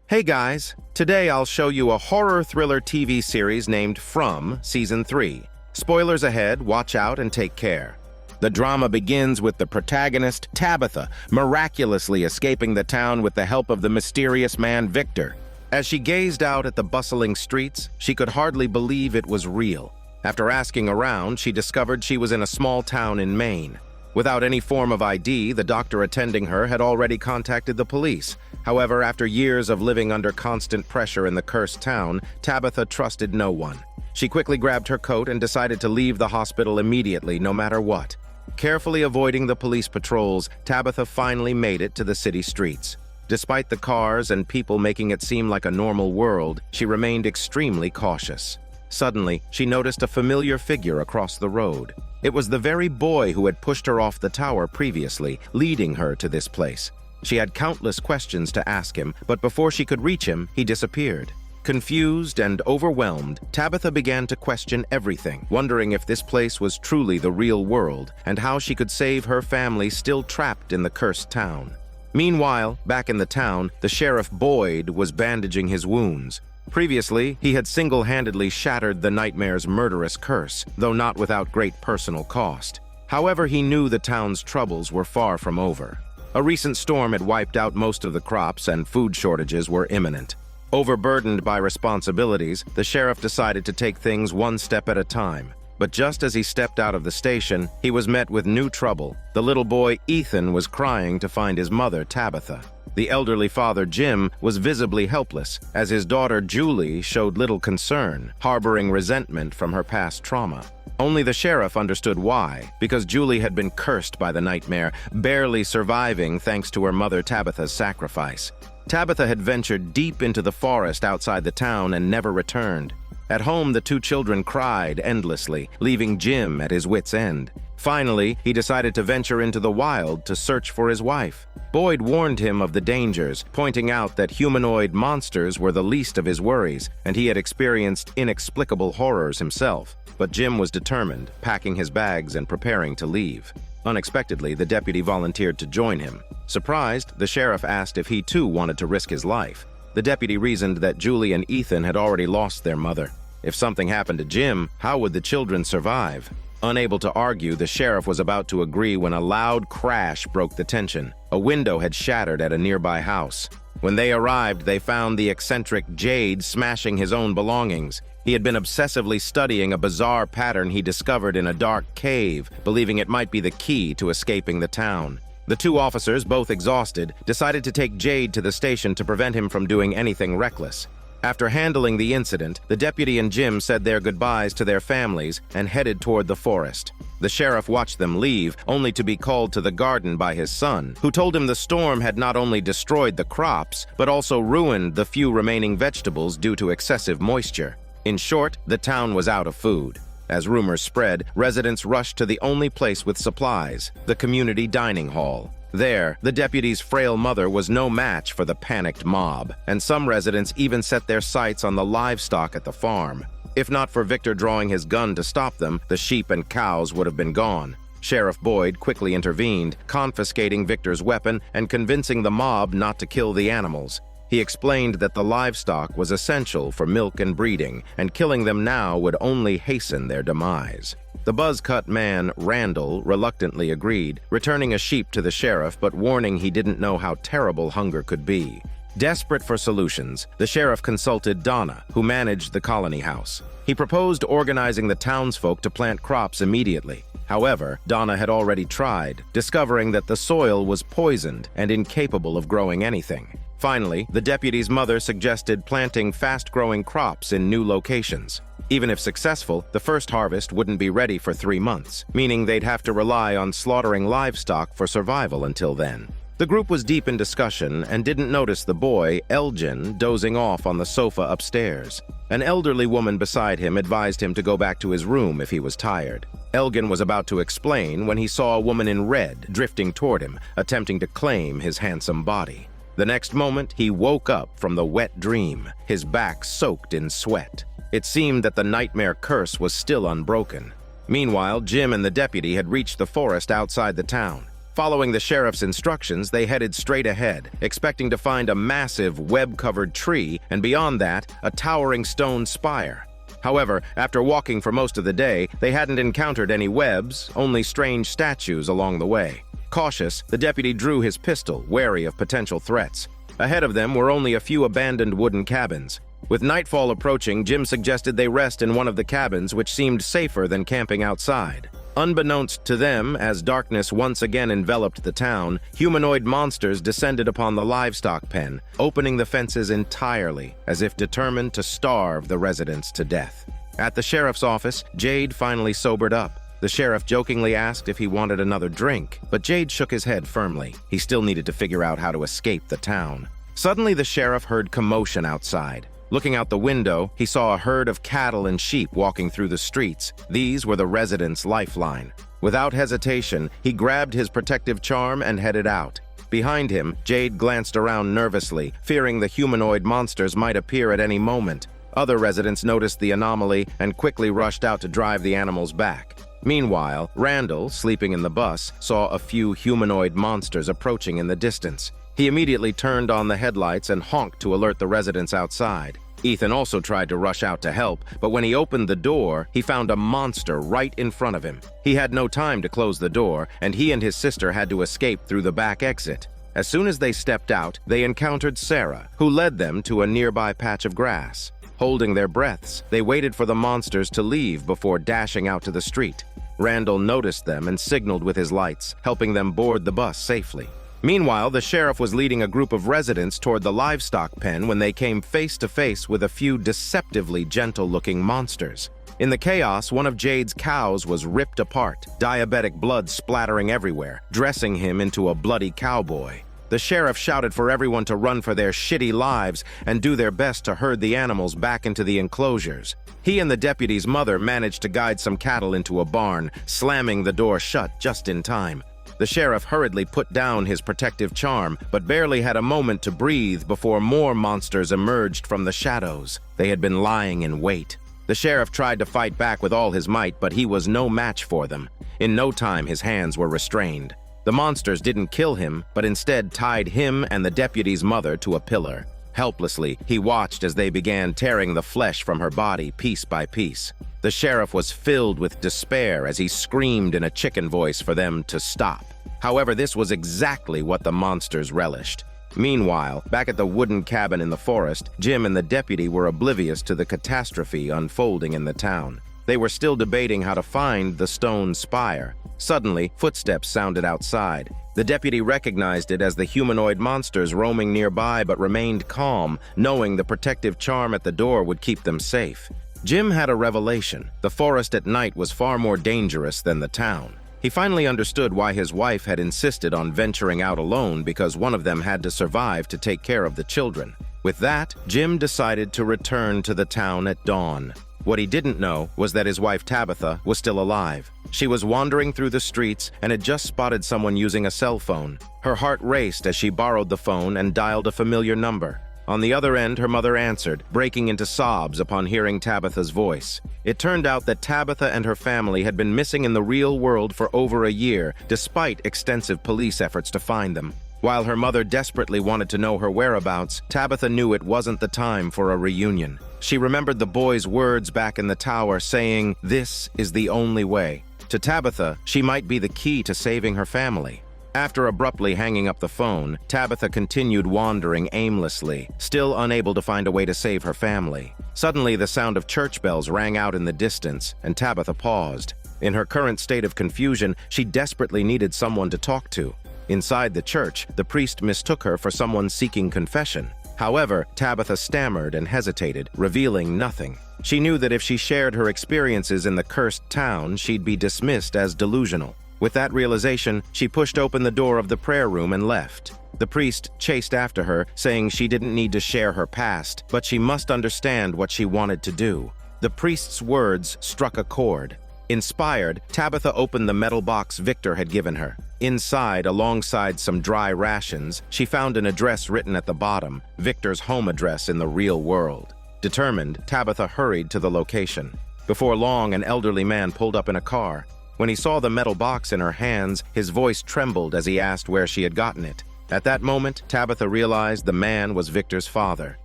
Hey guys, today I'll show you a horror thriller TV series named From Season 3. Spoilers ahead, watch out and take care. The drama begins with the protagonist, Tabitha, miraculously escaping the town with the help of the mysterious man Victor. As she gazed out at the bustling streets, she could hardly believe it was real. After asking around, she discovered she was in a small town in Maine. Without any form of ID, the doctor attending her had already contacted the police. However, after years of living under constant pressure in the cursed town, Tabitha trusted no one. She quickly grabbed her coat and decided to leave the hospital immediately, no matter what. Carefully avoiding the police patrols, Tabitha finally made it to the city streets. Despite the cars and people making it seem like a normal world, she remained extremely cautious. Suddenly, she noticed a familiar figure across the road. It was the very boy who had pushed her off the tower previously, leading her to this place. She had countless questions to ask him, but before she could reach him, he disappeared. Confused and overwhelmed, Tabitha began to question everything, wondering if this place was truly the real world and how she could save her family still trapped in the cursed town. Meanwhile, back in the town, the sheriff Boyd was bandaging his wounds. Previously, he had single-handedly shattered the nightmare's murderous curse, though not without great personal cost. However, he knew the town's troubles were far from over. A recent storm had wiped out most of the crops and food shortages were imminent. Overburdened by responsibilities, the sheriff decided to take things one step at a time. But just as he stepped out of the station, he was met with new trouble. The little boy Ethan was crying to find his mother, Tabitha. The elderly father, Jim, was visibly helpless, as his daughter, Julie, showed little concern, harboring resentment from her past trauma. Only the sheriff understood why, because Julie had been cursed by the nightmare, barely surviving thanks to her mother Tabitha's sacrifice. Tabitha had ventured deep into the forest outside the town and never returned. At home, the two children cried endlessly, leaving Jim at his wit's end. Finally, he decided to venture into the wild to search for his wife. Boyd warned him of the dangers, pointing out that humanoid monsters were the least of his worries, and he had experienced inexplicable horrors himself. But Jim was determined, packing his bags and preparing to leave. Unexpectedly, the deputy volunteered to join him. Surprised, the sheriff asked if he too wanted to risk his life. The deputy reasoned that Julie and Ethan had already lost their mother. If something happened to Jim, how would the children survive? Unable to argue, the sheriff was about to agree when a loud crash broke the tension. A window had shattered at a nearby house. When they arrived, they found the eccentric Jade smashing his own belongings. He had been obsessively studying a bizarre pattern he discovered in a dark cave, believing it might be the key to escaping the town. The two officers, both exhausted, decided to take Jade to the station to prevent him from doing anything reckless. After handling the incident, the deputy and Jim said their goodbyes to their families and headed toward the forest. The sheriff watched them leave, only to be called to the garden by his son, who told him the storm had not only destroyed the crops, but also ruined the few remaining vegetables due to excessive moisture. In short, the town was out of food. As rumors spread, residents rushed to the only place with supplies, the community dining hall. There, the deputy's frail mother was no match for the panicked mob, and some residents even set their sights on the livestock at the farm. If not for Victor drawing his gun to stop them, the sheep and cows would have been gone. Sheriff Boyd quickly intervened, confiscating Victor's weapon and convincing the mob not to kill the animals. He explained that the livestock was essential for milk and breeding, and killing them now would only hasten their demise. The buzz-cut man, Randall, reluctantly agreed, returning a sheep to the sheriff but warning he didn't know how terrible hunger could be. Desperate for solutions, the sheriff consulted Donna, who managed the colony house. He proposed organizing the townsfolk to plant crops immediately. However, Donna had already tried, discovering that the soil was poisoned and incapable of growing anything. Finally, the deputy's mother suggested planting fast-growing crops in new locations. Even if successful, the first harvest wouldn't be ready for 3 months, meaning they'd have to rely on slaughtering livestock for survival until then. The group was deep in discussion and didn't notice the boy, Elgin, dozing off on the sofa upstairs. An elderly woman beside him advised him to go back to his room if he was tired. Elgin was about to explain when he saw a woman in red drifting toward him, attempting to claim his handsome body. The next moment, he woke up from the wet dream, his back soaked in sweat. It seemed that the nightmare curse was still unbroken. Meanwhile, Jim and the deputy had reached the forest outside the town. Following the sheriff's instructions, they headed straight ahead, expecting to find a massive, web-covered tree, and beyond that, a towering stone spire. However, after walking for most of the day, they hadn't encountered any webs, only strange statues along the way. Cautious, the deputy drew his pistol, wary of potential threats. Ahead of them were only a few abandoned wooden cabins. With nightfall approaching, Jim suggested they rest in one of the cabins, which seemed safer than camping outside. Unbeknownst to them, as darkness once again enveloped the town, humanoid monsters descended upon the livestock pen, opening the fences entirely, as if determined to starve the residents to death. At the sheriff's office, Jade finally sobered up. The sheriff jokingly asked if he wanted another drink, but Jade shook his head firmly. He still needed to figure out how to escape the town. Suddenly, the sheriff heard commotion outside. Looking out the window, he saw a herd of cattle and sheep walking through the streets. These were the residents' lifeline. Without hesitation, he grabbed his protective charm and headed out. Behind him, Jade glanced around nervously, fearing the humanoid monsters might appear at any moment. Other residents noticed the anomaly and quickly rushed out to drive the animals back. Meanwhile, Randall, sleeping in the bus, saw a few humanoid monsters approaching in the distance. He immediately turned on the headlights and honked to alert the residents outside. Ethan also tried to rush out to help, but when he opened the door, he found a monster right in front of him. He had no time to close the door, and he and his sister had to escape through the back exit. As soon as they stepped out, they encountered Sarah, who led them to a nearby patch of grass. Holding their breaths, they waited for the monsters to leave before dashing out to the street. Randall noticed them and signaled with his lights, helping them board the bus safely. Meanwhile, the sheriff was leading a group of residents toward the livestock pen when they came face to face with a few deceptively gentle-looking monsters. In the chaos, one of Jade's cows was ripped apart, diabetic blood splattering everywhere, dressing him into a bloody cowboy. The sheriff shouted for everyone to run for their shitty lives and do their best to herd the animals back into the enclosures. He and the deputy's mother managed to guide some cattle into a barn, slamming the door shut just in time. The sheriff hurriedly put down his protective charm, but barely had a moment to breathe before more monsters emerged from the shadows. They had been lying in wait. The sheriff tried to fight back with all his might, but he was no match for them. In no time, his hands were restrained. The monsters didn't kill him, but instead tied him and the deputy's mother to a pillar. Helplessly, he watched as they began tearing the flesh from her body piece by piece. The sheriff was filled with despair as he screamed in a chicken voice for them to stop. However, this was exactly what the monsters relished. Meanwhile, back at the wooden cabin in the forest, Jim and the deputy were oblivious to the catastrophe unfolding in the town. They were still debating how to find the stone spire. Suddenly, footsteps sounded outside. The deputy recognized it as the humanoid monsters roaming nearby but remained calm, knowing the protective charm at the door would keep them safe. Jim had a revelation. The forest at night was far more dangerous than the town. He finally understood why his wife had insisted on venturing out alone, because one of them had to survive to take care of the children. With that, Jim decided to return to the town at dawn. What he didn't know was that his wife Tabitha was still alive. She was wandering through the streets and had just spotted someone using a cell phone. Her heart raced as she borrowed the phone and dialed a familiar number. On the other end, her mother answered, breaking into sobs upon hearing Tabitha's voice. It turned out that Tabitha and her family had been missing in the real world for over a year, despite extensive police efforts to find them. While her mother desperately wanted to know her whereabouts, Tabitha knew it wasn't the time for a reunion. She remembered the boy's words back in the tower saying, "This is the only way." To Tabitha, she might be the key to saving her family. After abruptly hanging up the phone, Tabitha continued wandering aimlessly, still unable to find a way to save her family. Suddenly, the sound of church bells rang out in the distance, and Tabitha paused. In her current state of confusion, she desperately needed someone to talk to. Inside the church, the priest mistook her for someone seeking confession. However, Tabitha stammered and hesitated, revealing nothing. She knew that if she shared her experiences in the cursed town, she'd be dismissed as delusional. With that realization, she pushed open the door of the prayer room and left. The priest chased after her, saying she didn't need to share her past, but she must understand what she wanted to do. The priest's words struck a chord. Inspired, Tabitha opened the metal box Victor had given her. Inside, alongside some dry rations, she found an address written at the bottom, Victor's home address in the real world. Determined, Tabitha hurried to the location. Before long, an elderly man pulled up in a car. When he saw the metal box in her hands, his voice trembled as he asked where she had gotten it. At that moment, Tabitha realized the man was Victor's father.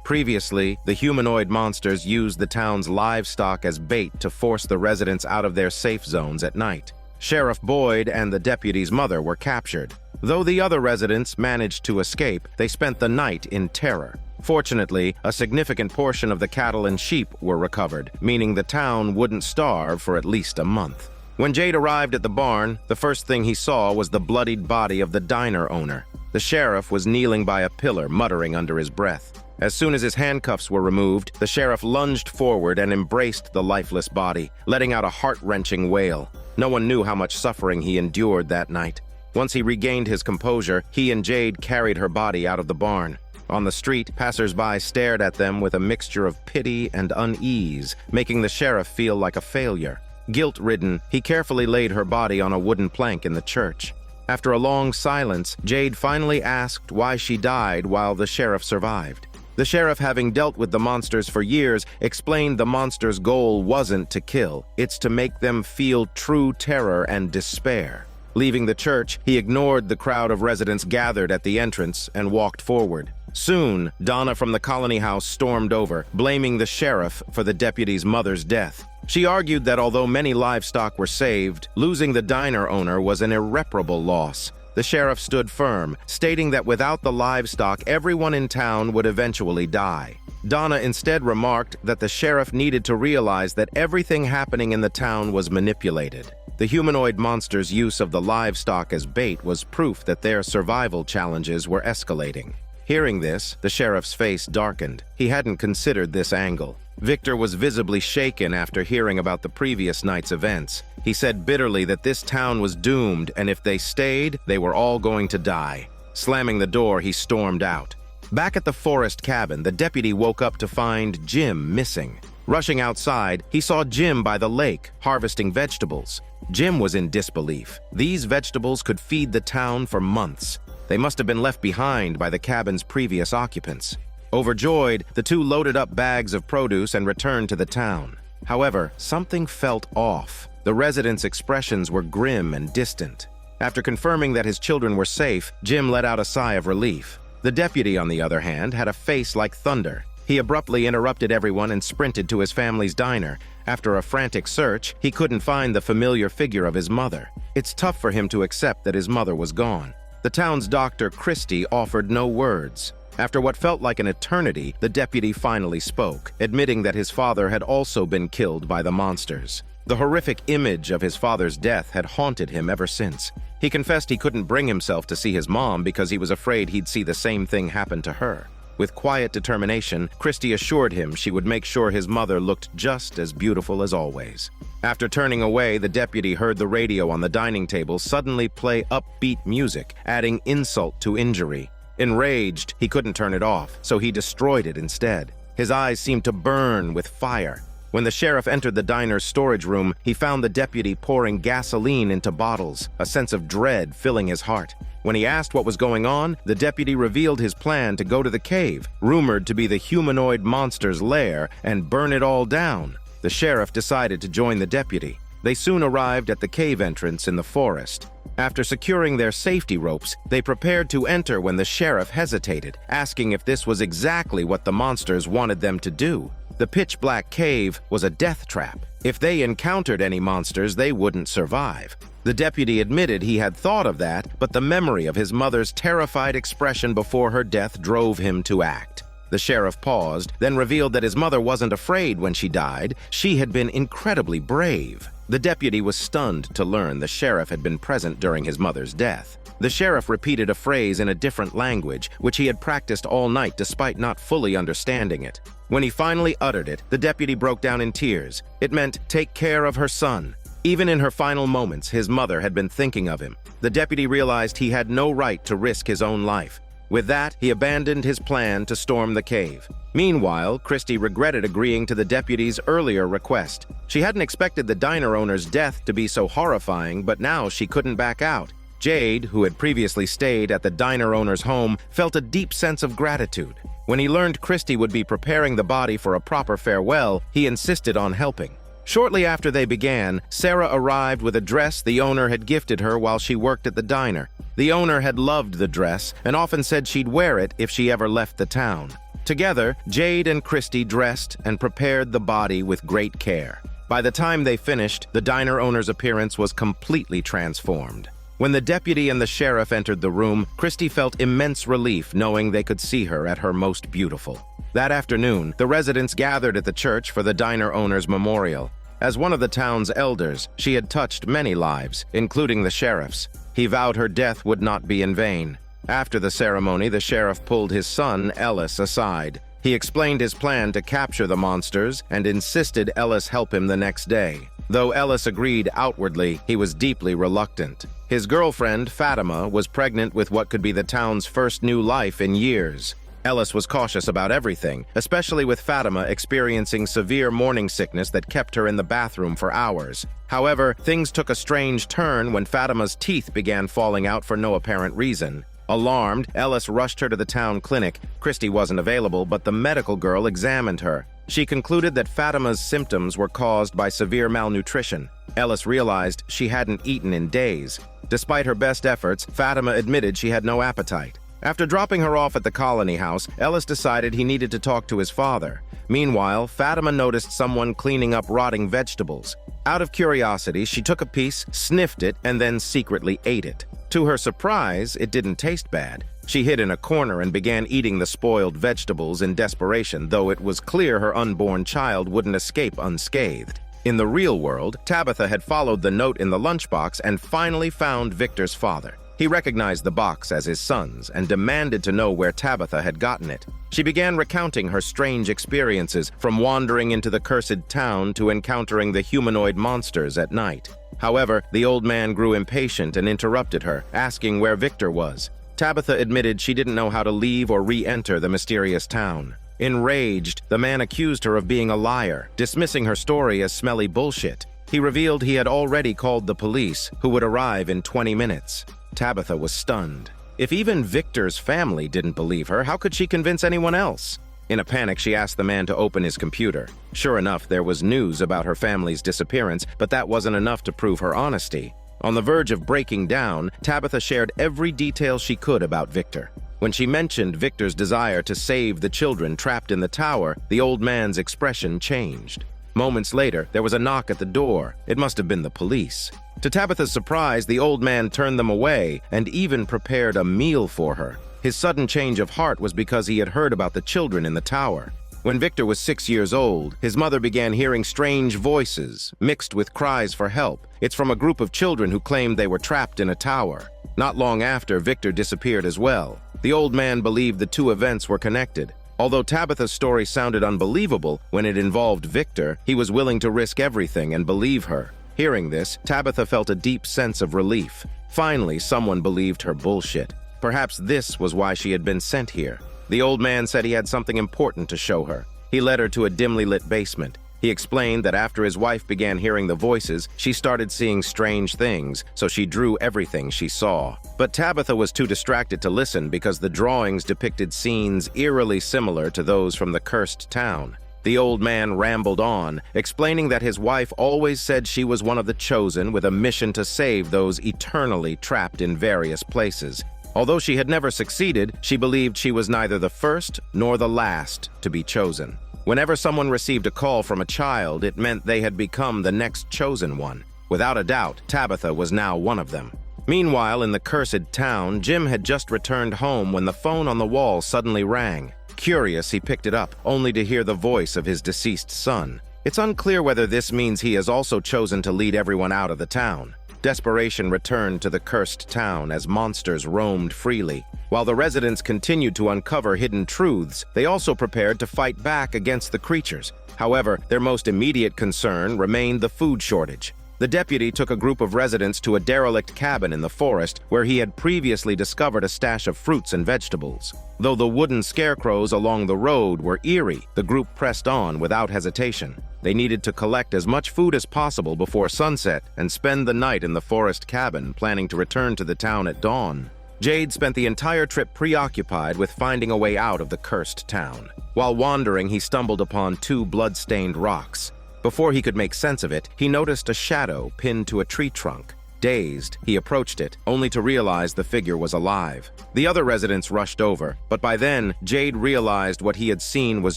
Previously, the humanoid monsters used the town's livestock as bait to force the residents out of their safe zones at night. Sheriff Boyd and the deputy's mother were captured. Though the other residents managed to escape, they spent the night in terror. Fortunately, a significant portion of the cattle and sheep were recovered, meaning the town wouldn't starve for at least a month. When Jade arrived at the barn, the first thing he saw was the bloodied body of the diner owner. The sheriff was kneeling by a pillar, muttering under his breath. As soon as his handcuffs were removed, the sheriff lunged forward and embraced the lifeless body, letting out a heart-wrenching wail. No one knew how much suffering he endured that night. Once he regained his composure, he and Jade carried her body out of the barn. On the street, passers-by stared at them with a mixture of pity and unease, making the sheriff feel like a failure. Guilt-ridden, he carefully laid her body on a wooden plank in the church. After a long silence, Jade finally asked why she died while the sheriff survived. The sheriff, having dealt with the monsters for years, explained the monsters' goal wasn't to kill, it's to make them feel true terror and despair. Leaving the church, he ignored the crowd of residents gathered at the entrance and walked forward. Soon, Donna from the colony house stormed over, blaming the sheriff for the deputy's mother's death. She argued that although many livestock were saved, losing the diner owner was an irreparable loss. The sheriff stood firm, stating that without the livestock, everyone in town would eventually die. Donna instead remarked that the sheriff needed to realize that everything happening in the town was manipulated. The humanoid monsters' use of the livestock as bait was proof that their survival challenges were escalating. Hearing this, the sheriff's face darkened. He hadn't considered this angle. Victor was visibly shaken after hearing about the previous night's events. He said bitterly that this town was doomed, and if they stayed, they were all going to die. Slamming the door, he stormed out. Back at the forest cabin, the deputy woke up to find Jim missing. Rushing outside, he saw Jim by the lake, harvesting vegetables. Jim was in disbelief. These vegetables could feed the town for months. They must have been left behind by the cabin's previous occupants. Overjoyed, the two loaded up bags of produce and returned to the town. However, something felt off. The residents' expressions were grim and distant. After confirming that his children were safe, Jim let out a sigh of relief. The deputy, on the other hand, had a face like thunder. He abruptly interrupted everyone and sprinted to his family's diner. After a frantic search, he couldn't find the familiar figure of his mother. It's tough for him to accept that his mother was gone. The town's doctor, Christie, offered no words. After what felt like an eternity, the deputy finally spoke, admitting that his father had also been killed by the monsters. The horrific image of his father's death had haunted him ever since. He confessed he couldn't bring himself to see his mom because he was afraid he'd see the same thing happen to her. With quiet determination, Christie assured him she would make sure his mother looked just as beautiful as always. After turning away, the deputy heard the radio on the dining table suddenly play upbeat music, adding insult to injury. Enraged, he couldn't turn it off, so he destroyed it instead. His eyes seemed to burn with fire. When the sheriff entered the diner's storage room, he found the deputy pouring gasoline into bottles, a sense of dread filling his heart. When he asked what was going on, the deputy revealed his plan to go to the cave, rumored to be the humanoid monster's lair, and burn it all down. The sheriff decided to join the deputy. They soon arrived at the cave entrance in the forest. After securing their safety ropes, they prepared to enter when the sheriff hesitated, asking if this was exactly what the monsters wanted them to do. The pitch-black cave was a death trap. If they encountered any monsters, they wouldn't survive. The deputy admitted he had thought of that, but the memory of his mother's terrified expression before her death drove him to act. The sheriff paused, then revealed that his mother wasn't afraid when she died. She had been incredibly brave. The deputy was stunned to learn the sheriff had been present during his mother's death. The sheriff repeated a phrase in a different language, which he had practiced all night despite not fully understanding it. When he finally uttered it, the deputy broke down in tears. It meant, "Take care of her son." Even in her final moments, his mother had been thinking of him. The deputy realized he had no right to risk his own life. With that, he abandoned his plan to storm the cave. Meanwhile, Christie regretted agreeing to the deputy's earlier request. She hadn't expected the diner owner's death to be so horrifying, but now she couldn't back out. Jade, who had previously stayed at the diner owner's home, felt a deep sense of gratitude. When he learned Christie would be preparing the body for a proper farewell, he insisted on helping. Shortly after they began, Sarah arrived with a dress the owner had gifted her while she worked at the diner. The owner had loved the dress and often said she'd wear it if she ever left the town. Together, Jade and Christy dressed and prepared the body with great care. By the time they finished, the diner owner's appearance was completely transformed. When the deputy and the sheriff entered the room, Christy felt immense relief knowing they could see her at her most beautiful. That afternoon, the residents gathered at the church for the diner owner's memorial. As one of the town's elders, she had touched many lives, including the sheriff's. He vowed her death would not be in vain. After the ceremony, the sheriff pulled his son, Ellis, aside. He explained his plan to capture the monsters and insisted Ellis help him the next day. Though Ellis agreed outwardly, he was deeply reluctant. His girlfriend, Fatima, was pregnant with what could be the town's first new life in years. Ellis was cautious about everything, especially with Fatima experiencing severe morning sickness that kept her in the bathroom for hours. However, things took a strange turn when Fatima's teeth began falling out for no apparent reason. Alarmed, Ellis rushed her to the town clinic. Christy wasn't available, but the medical girl examined her. She concluded that Fatima's symptoms were caused by severe malnutrition. Ellis realized she hadn't eaten in days. Despite her best efforts, Fatima admitted she had no appetite. After dropping her off at the colony house, Ellis decided he needed to talk to his father. Meanwhile, Fatima noticed someone cleaning up rotting vegetables. Out of curiosity, she took a piece, sniffed it, and then secretly ate it. To her surprise, it didn't taste bad. She hid in a corner and began eating the spoiled vegetables in desperation, though it was clear her unborn child wouldn't escape unscathed. In the real world, Tabitha had followed the note in the lunchbox and finally found Victor's father. He recognized the box as his son's and demanded to know where Tabitha had gotten it. She began recounting her strange experiences, from wandering into the cursed town to encountering the humanoid monsters at night. However, the old man grew impatient and interrupted her, asking where Victor was. Tabitha admitted she didn't know how to leave or re-enter the mysterious town. Enraged, the man accused her of being a liar, dismissing her story as smelly bullshit. He revealed he had already called the police, who would arrive in 20 minutes. Tabitha was stunned. If even Victor's family didn't believe her, how could she convince anyone else? In a panic, she asked the man to open his computer. Sure enough, there was news about her family's disappearance, but that wasn't enough to prove her honesty. On the verge of breaking down, Tabitha shared every detail she could about Victor. When she mentioned Victor's desire to save the children trapped in the tower, the old man's expression changed. Moments later, there was a knock at the door. It must have been the police. To Tabitha's surprise, the old man turned them away and even prepared a meal for her. His sudden change of heart was because he had heard about the children in the tower. When Victor was 6 years old, his mother began hearing strange voices, mixed with cries for help. It's from a group of children who claimed they were trapped in a tower. Not long after, Victor disappeared as well. The old man believed the two events were connected. Although Tabitha's story sounded unbelievable, when it involved Victor, he was willing to risk everything and believe her. Hearing this, Tabitha felt a deep sense of relief. Finally, someone believed her bullshit. Perhaps this was why she had been sent here. The old man said he had something important to show her. He led her to a dimly lit basement. He explained that after his wife began hearing the voices, she started seeing strange things, so she drew everything she saw. But Tabitha was too distracted to listen because the drawings depicted scenes eerily similar to those from the cursed town. The old man rambled on, explaining that his wife always said she was one of the chosen with a mission to save those eternally trapped in various places. Although she had never succeeded, she believed she was neither the first nor the last to be chosen. Whenever someone received a call from a child, it meant they had become the next chosen one. Without a doubt, Tabitha was now one of them. Meanwhile, in the cursed town, Jim had just returned home when the phone on the wall suddenly rang. Curious, he picked it up, only to hear the voice of his deceased son. It's unclear whether this means he has also chosen to lead everyone out of the town. Desperation returned to the cursed town as monsters roamed freely. While the residents continued to uncover hidden truths, they also prepared to fight back against the creatures. However, their most immediate concern remained the food shortage. The deputy took a group of residents to a derelict cabin in the forest where he had previously discovered a stash of fruits and vegetables. Though the wooden scarecrows along the road were eerie, the group pressed on without hesitation. They needed to collect as much food as possible before sunset and spend the night in the forest cabin, planning to return to the town at dawn. Jade spent the entire trip preoccupied with finding a way out of the cursed town. While wandering, he stumbled upon two blood-stained rocks. Before he could make sense of it, he noticed a shadow pinned to a tree trunk. Dazed, he approached it, only to realize the figure was alive. The other residents rushed over, but by then, Jade realized what he had seen was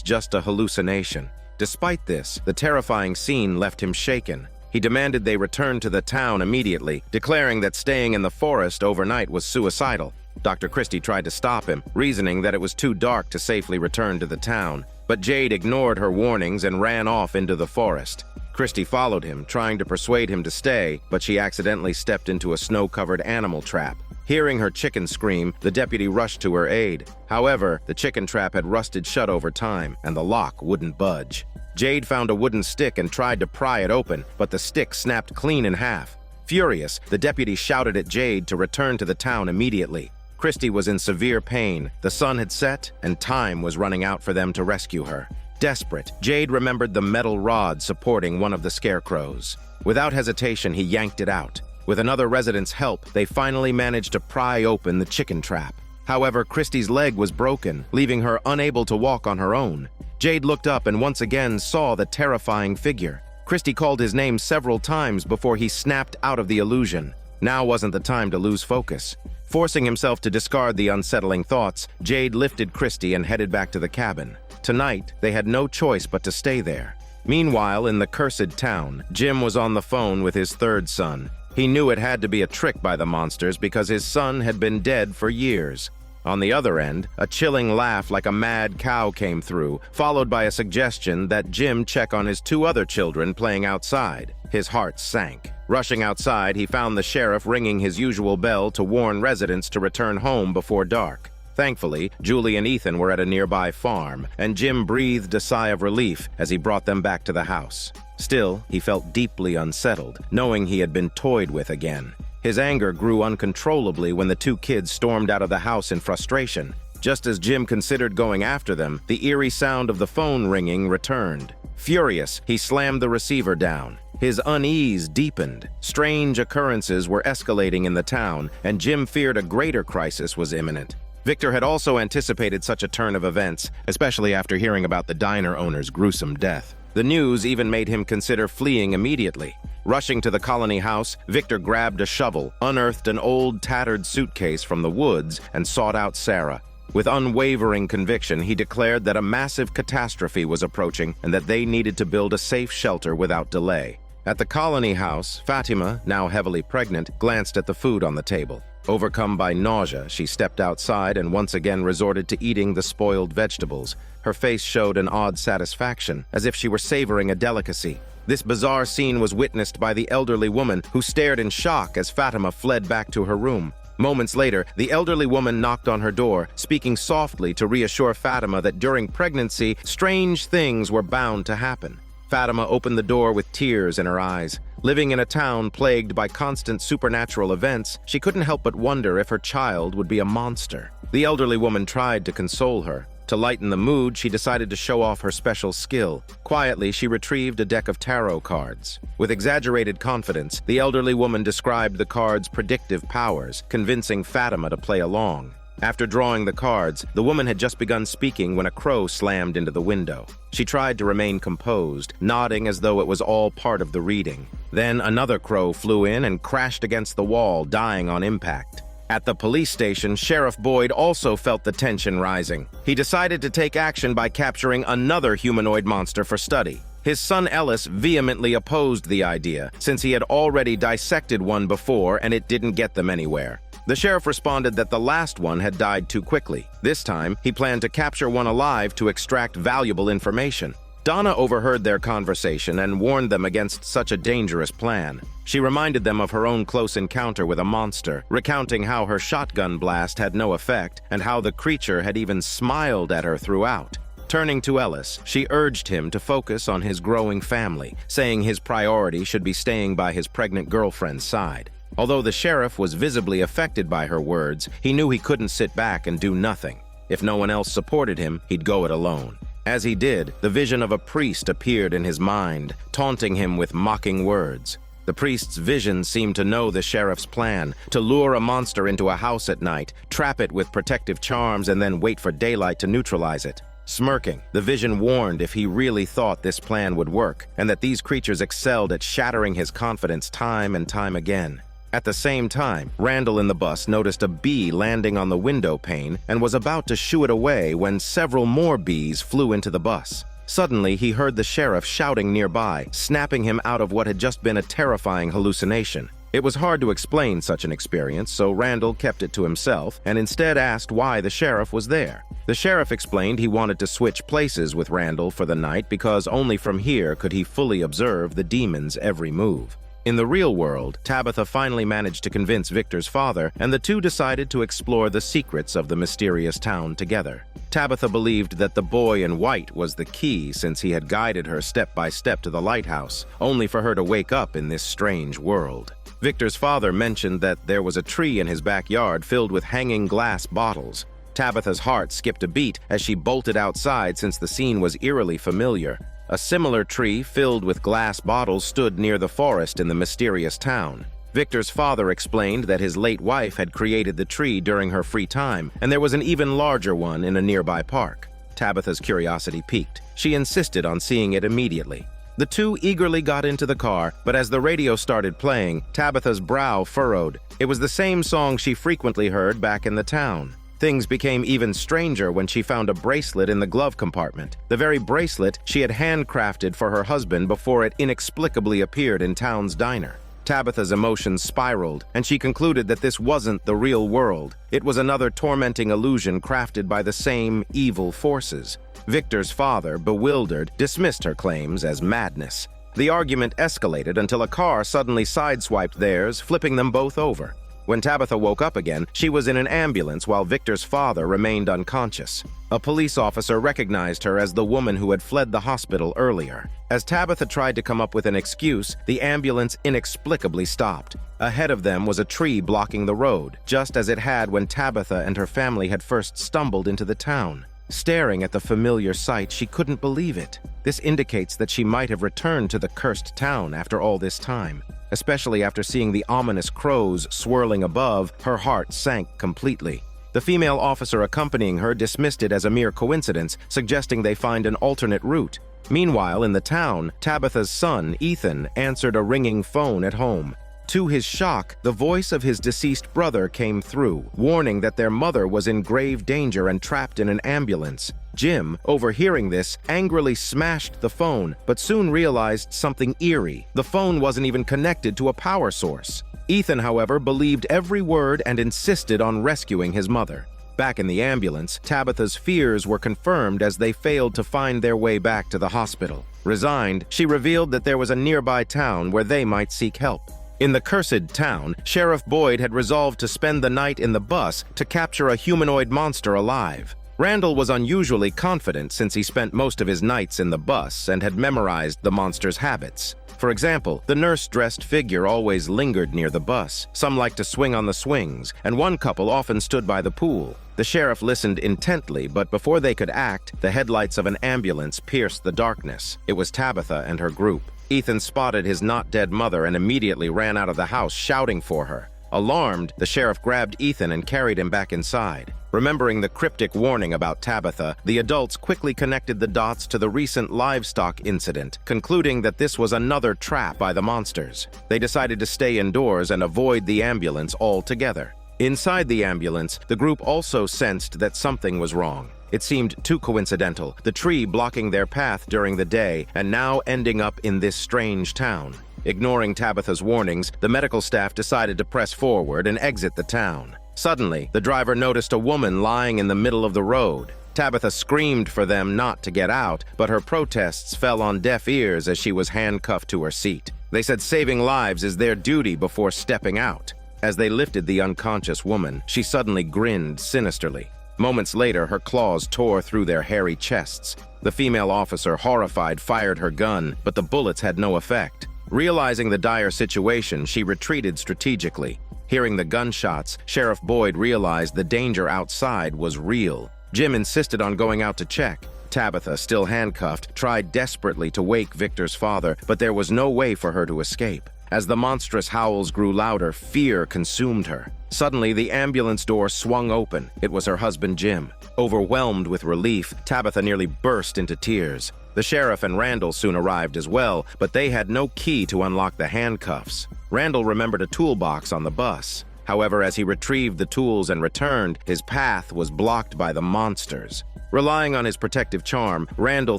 just a hallucination. Despite this, the terrifying scene left him shaken. He demanded they return to the town immediately, declaring that staying in the forest overnight was suicidal. Dr. Christie tried to stop him, reasoning that it was too dark to safely return to the town. But Jade ignored her warnings and ran off into the forest. Christie followed him, trying to persuade him to stay, but she accidentally stepped into a snow-covered animal trap. Hearing her chicken scream, the deputy rushed to her aid. However, the chicken trap had rusted shut over time, and the lock wouldn't budge. Jade found a wooden stick and tried to pry it open, but the stick snapped clean in half. Furious, the deputy shouted at Jade to return to the town immediately. Christie was in severe pain. The sun had set, and time was running out for them to rescue her. Desperate, Jade remembered the metal rod supporting one of the scarecrows. Without hesitation, he yanked it out. With another resident's help, they finally managed to pry open the chicken trap. However, Christie's leg was broken, leaving her unable to walk on her own. Jade looked up and once again saw the terrifying figure. Christie called his name several times before he snapped out of the illusion. Now wasn't the time to lose focus. Forcing himself to discard the unsettling thoughts, Jade lifted Christie and headed back to the cabin. Tonight, they had no choice but to stay there. Meanwhile, in the cursed town, Jim was on the phone with his third son. He knew it had to be a trick by the monsters because his son had been dead for years. On the other end, a chilling laugh like a mad cow came through, followed by a suggestion that Jim check on his two other children playing outside. His heart sank. Rushing outside, he found the sheriff ringing his usual bell to warn residents to return home before dark. Thankfully, Julie and Ethan were at a nearby farm, and Jim breathed a sigh of relief as he brought them back to the house. Still, he felt deeply unsettled, knowing he had been toyed with again. His anger grew uncontrollably when the two kids stormed out of the house in frustration. Just as Jim considered going after them, the eerie sound of the phone ringing returned. Furious, he slammed the receiver down. His unease deepened. Strange occurrences were escalating in the town, and Jim feared a greater crisis was imminent. Victor had also anticipated such a turn of events, especially after hearing about the diner owner's gruesome death. The news even made him consider fleeing immediately. Rushing to the colony house, Victor grabbed a shovel, unearthed an old, tattered suitcase from the woods, and sought out Sarah. With unwavering conviction, he declared that a massive catastrophe was approaching and that they needed to build a safe shelter without delay. At the colony house, Fatima, now heavily pregnant, glanced at the food on the table. Overcome by nausea, she stepped outside and once again resorted to eating the spoiled vegetables. Her face showed an odd satisfaction, as if she were savoring a delicacy. This bizarre scene was witnessed by the elderly woman, who stared in shock as Fatima fled back to her room. Moments later, the elderly woman knocked on her door, speaking softly to reassure Fatima that during pregnancy, strange things were bound to happen. Fatima opened the door with tears in her eyes. Living in a town plagued by constant supernatural events, she couldn't help but wonder if her child would be a monster. The elderly woman tried to console her. To lighten the mood, she decided to show off her special skill. Quietly, she retrieved a deck of tarot cards. With exaggerated confidence, the elderly woman described the cards' predictive powers, convincing Fatima to play along. After drawing the cards, the woman had just begun speaking when a crow slammed into the window. She tried to remain composed, nodding as though it was all part of the reading. Then another crow flew in and crashed against the wall, dying on impact. At the police station, Sheriff Boyd also felt the tension rising. He decided to take action by capturing another humanoid monster for study. His son Ellis vehemently opposed the idea, since he had already dissected one before and it didn't get them anywhere. The sheriff responded that the last one had died too quickly. This time, he planned to capture one alive to extract valuable information. Donna overheard their conversation and warned them against such a dangerous plan. She reminded them of her own close encounter with a monster, recounting how her shotgun blast had no effect and how the creature had even smiled at her throughout. Turning to Ellis, she urged him to focus on his growing family, saying his priority should be staying by his pregnant girlfriend's side. Although the sheriff was visibly affected by her words, he knew he couldn't sit back and do nothing. If no one else supported him, he'd go it alone. As he did, the vision of a priest appeared in his mind, taunting him with mocking words. The priest's vision seemed to know the sheriff's plan, to lure a monster into a house at night, trap it with protective charms, and then wait for daylight to neutralize it. Smirking, the vision warned if he really thought this plan would work, and that these creatures excelled at shattering his confidence time and time again. At the same time, Randall in the bus noticed a bee landing on the window pane and was about to shoo it away when several more bees flew into the bus. Suddenly, he heard the sheriff shouting nearby, snapping him out of what had just been a terrifying hallucination. It was hard to explain such an experience, so Randall kept it to himself and instead asked why the sheriff was there. The sheriff explained he wanted to switch places with Randall for the night because only from here could he fully observe the demon's every move. In the real world, Tabitha finally managed to convince Victor's father, and the two decided to explore the secrets of the mysterious town together. Tabitha believed that the boy in white was the key since he had guided her step by step to the lighthouse, only for her to wake up in this strange world. Victor's father mentioned that there was a tree in his backyard filled with hanging glass bottles. Tabitha's heart skipped a beat as she bolted outside since the scene was eerily familiar. A similar tree filled with glass bottles stood near the forest in the mysterious town. Victor's father explained that his late wife had created the tree during her free time, and there was an even larger one in a nearby park. Tabitha's curiosity piqued. She insisted on seeing it immediately. The two eagerly got into the car, but as the radio started playing, Tabitha's brow furrowed. It was the same song she frequently heard back in the town. Things became even stranger when she found a bracelet in the glove compartment, the very bracelet she had handcrafted for her husband before it inexplicably appeared in town's diner. Tabitha's emotions spiraled, and she concluded that this wasn't the real world. It was another tormenting illusion crafted by the same evil forces. Victor's father, bewildered, dismissed her claims as madness. The argument escalated until a car suddenly sideswiped theirs, flipping them both over. When Tabitha woke up again, she was in an ambulance while Victor's father remained unconscious. A police officer recognized her as the woman who had fled the hospital earlier. As Tabitha tried to come up with an excuse, the ambulance inexplicably stopped. Ahead of them was a tree blocking the road, just as it had when Tabitha and her family had first stumbled into the town. Staring at the familiar sight, she couldn't believe it. This indicates that she might have returned to the cursed town after all this time. Especially after seeing the ominous crows swirling above, her heart sank completely. The female officer accompanying her dismissed it as a mere coincidence, suggesting they find an alternate route. Meanwhile, in the town, Tabitha's son, Ethan, answered a ringing phone at home. To his shock, the voice of his deceased brother came through, warning that their mother was in grave danger and trapped in an ambulance. Jim, overhearing this, angrily smashed the phone, but soon realized something eerie. The phone wasn't even connected to a power source. Ethan, however, believed every word and insisted on rescuing his mother. Back in the ambulance, Tabitha's fears were confirmed as they failed to find their way back to the hospital. Resigned, she revealed that there was a nearby town where they might seek help. In the cursed town, Sheriff Boyd had resolved to spend the night in the bus to capture a humanoid monster alive. Randall was unusually confident since he spent most of his nights in the bus and had memorized the monster's habits. For example, the nurse-dressed figure always lingered near the bus. Some liked to swing on the swings, and one couple often stood by the pool. The sheriff listened intently, but before they could act, the headlights of an ambulance pierced the darkness. It was Tabitha and her group. Ethan spotted his not-dead mother and immediately ran out of the house shouting for her. Alarmed, the sheriff grabbed Ethan and carried him back inside. Remembering the cryptic warning about Tabitha, the adults quickly connected the dots to the recent livestock incident, concluding that this was another trap by the monsters. They decided to stay indoors and avoid the ambulance altogether. Inside the ambulance, the group also sensed that something was wrong. It seemed too coincidental, the tree blocking their path during the day and now ending up in this strange town. Ignoring Tabitha's warnings, the medical staff decided to press forward and exit the town. Suddenly, the driver noticed a woman lying in the middle of the road. Tabitha screamed for them not to get out, but her protests fell on deaf ears as she was handcuffed to her seat. They said saving lives is their duty before stepping out. As they lifted the unconscious woman, she suddenly grinned sinisterly. Moments later, her claws tore through their hairy chests. The female officer, horrified, fired her gun, but the bullets had no effect. Realizing the dire situation, she retreated strategically. Hearing the gunshots, Sheriff Boyd realized the danger outside was real. Jim insisted on going out to check. Tabitha, still handcuffed, tried desperately to wake Victor's father, but there was no way for her to escape. As the monstrous howls grew louder, fear consumed her. Suddenly, the ambulance door swung open. It was her husband, Jim. Overwhelmed with relief, Tabitha nearly burst into tears. The sheriff and Randall soon arrived as well, but they had no key to unlock the handcuffs. Randall remembered a toolbox on the bus. However, as he retrieved the tools and returned, his path was blocked by the monsters. Relying on his protective charm, Randall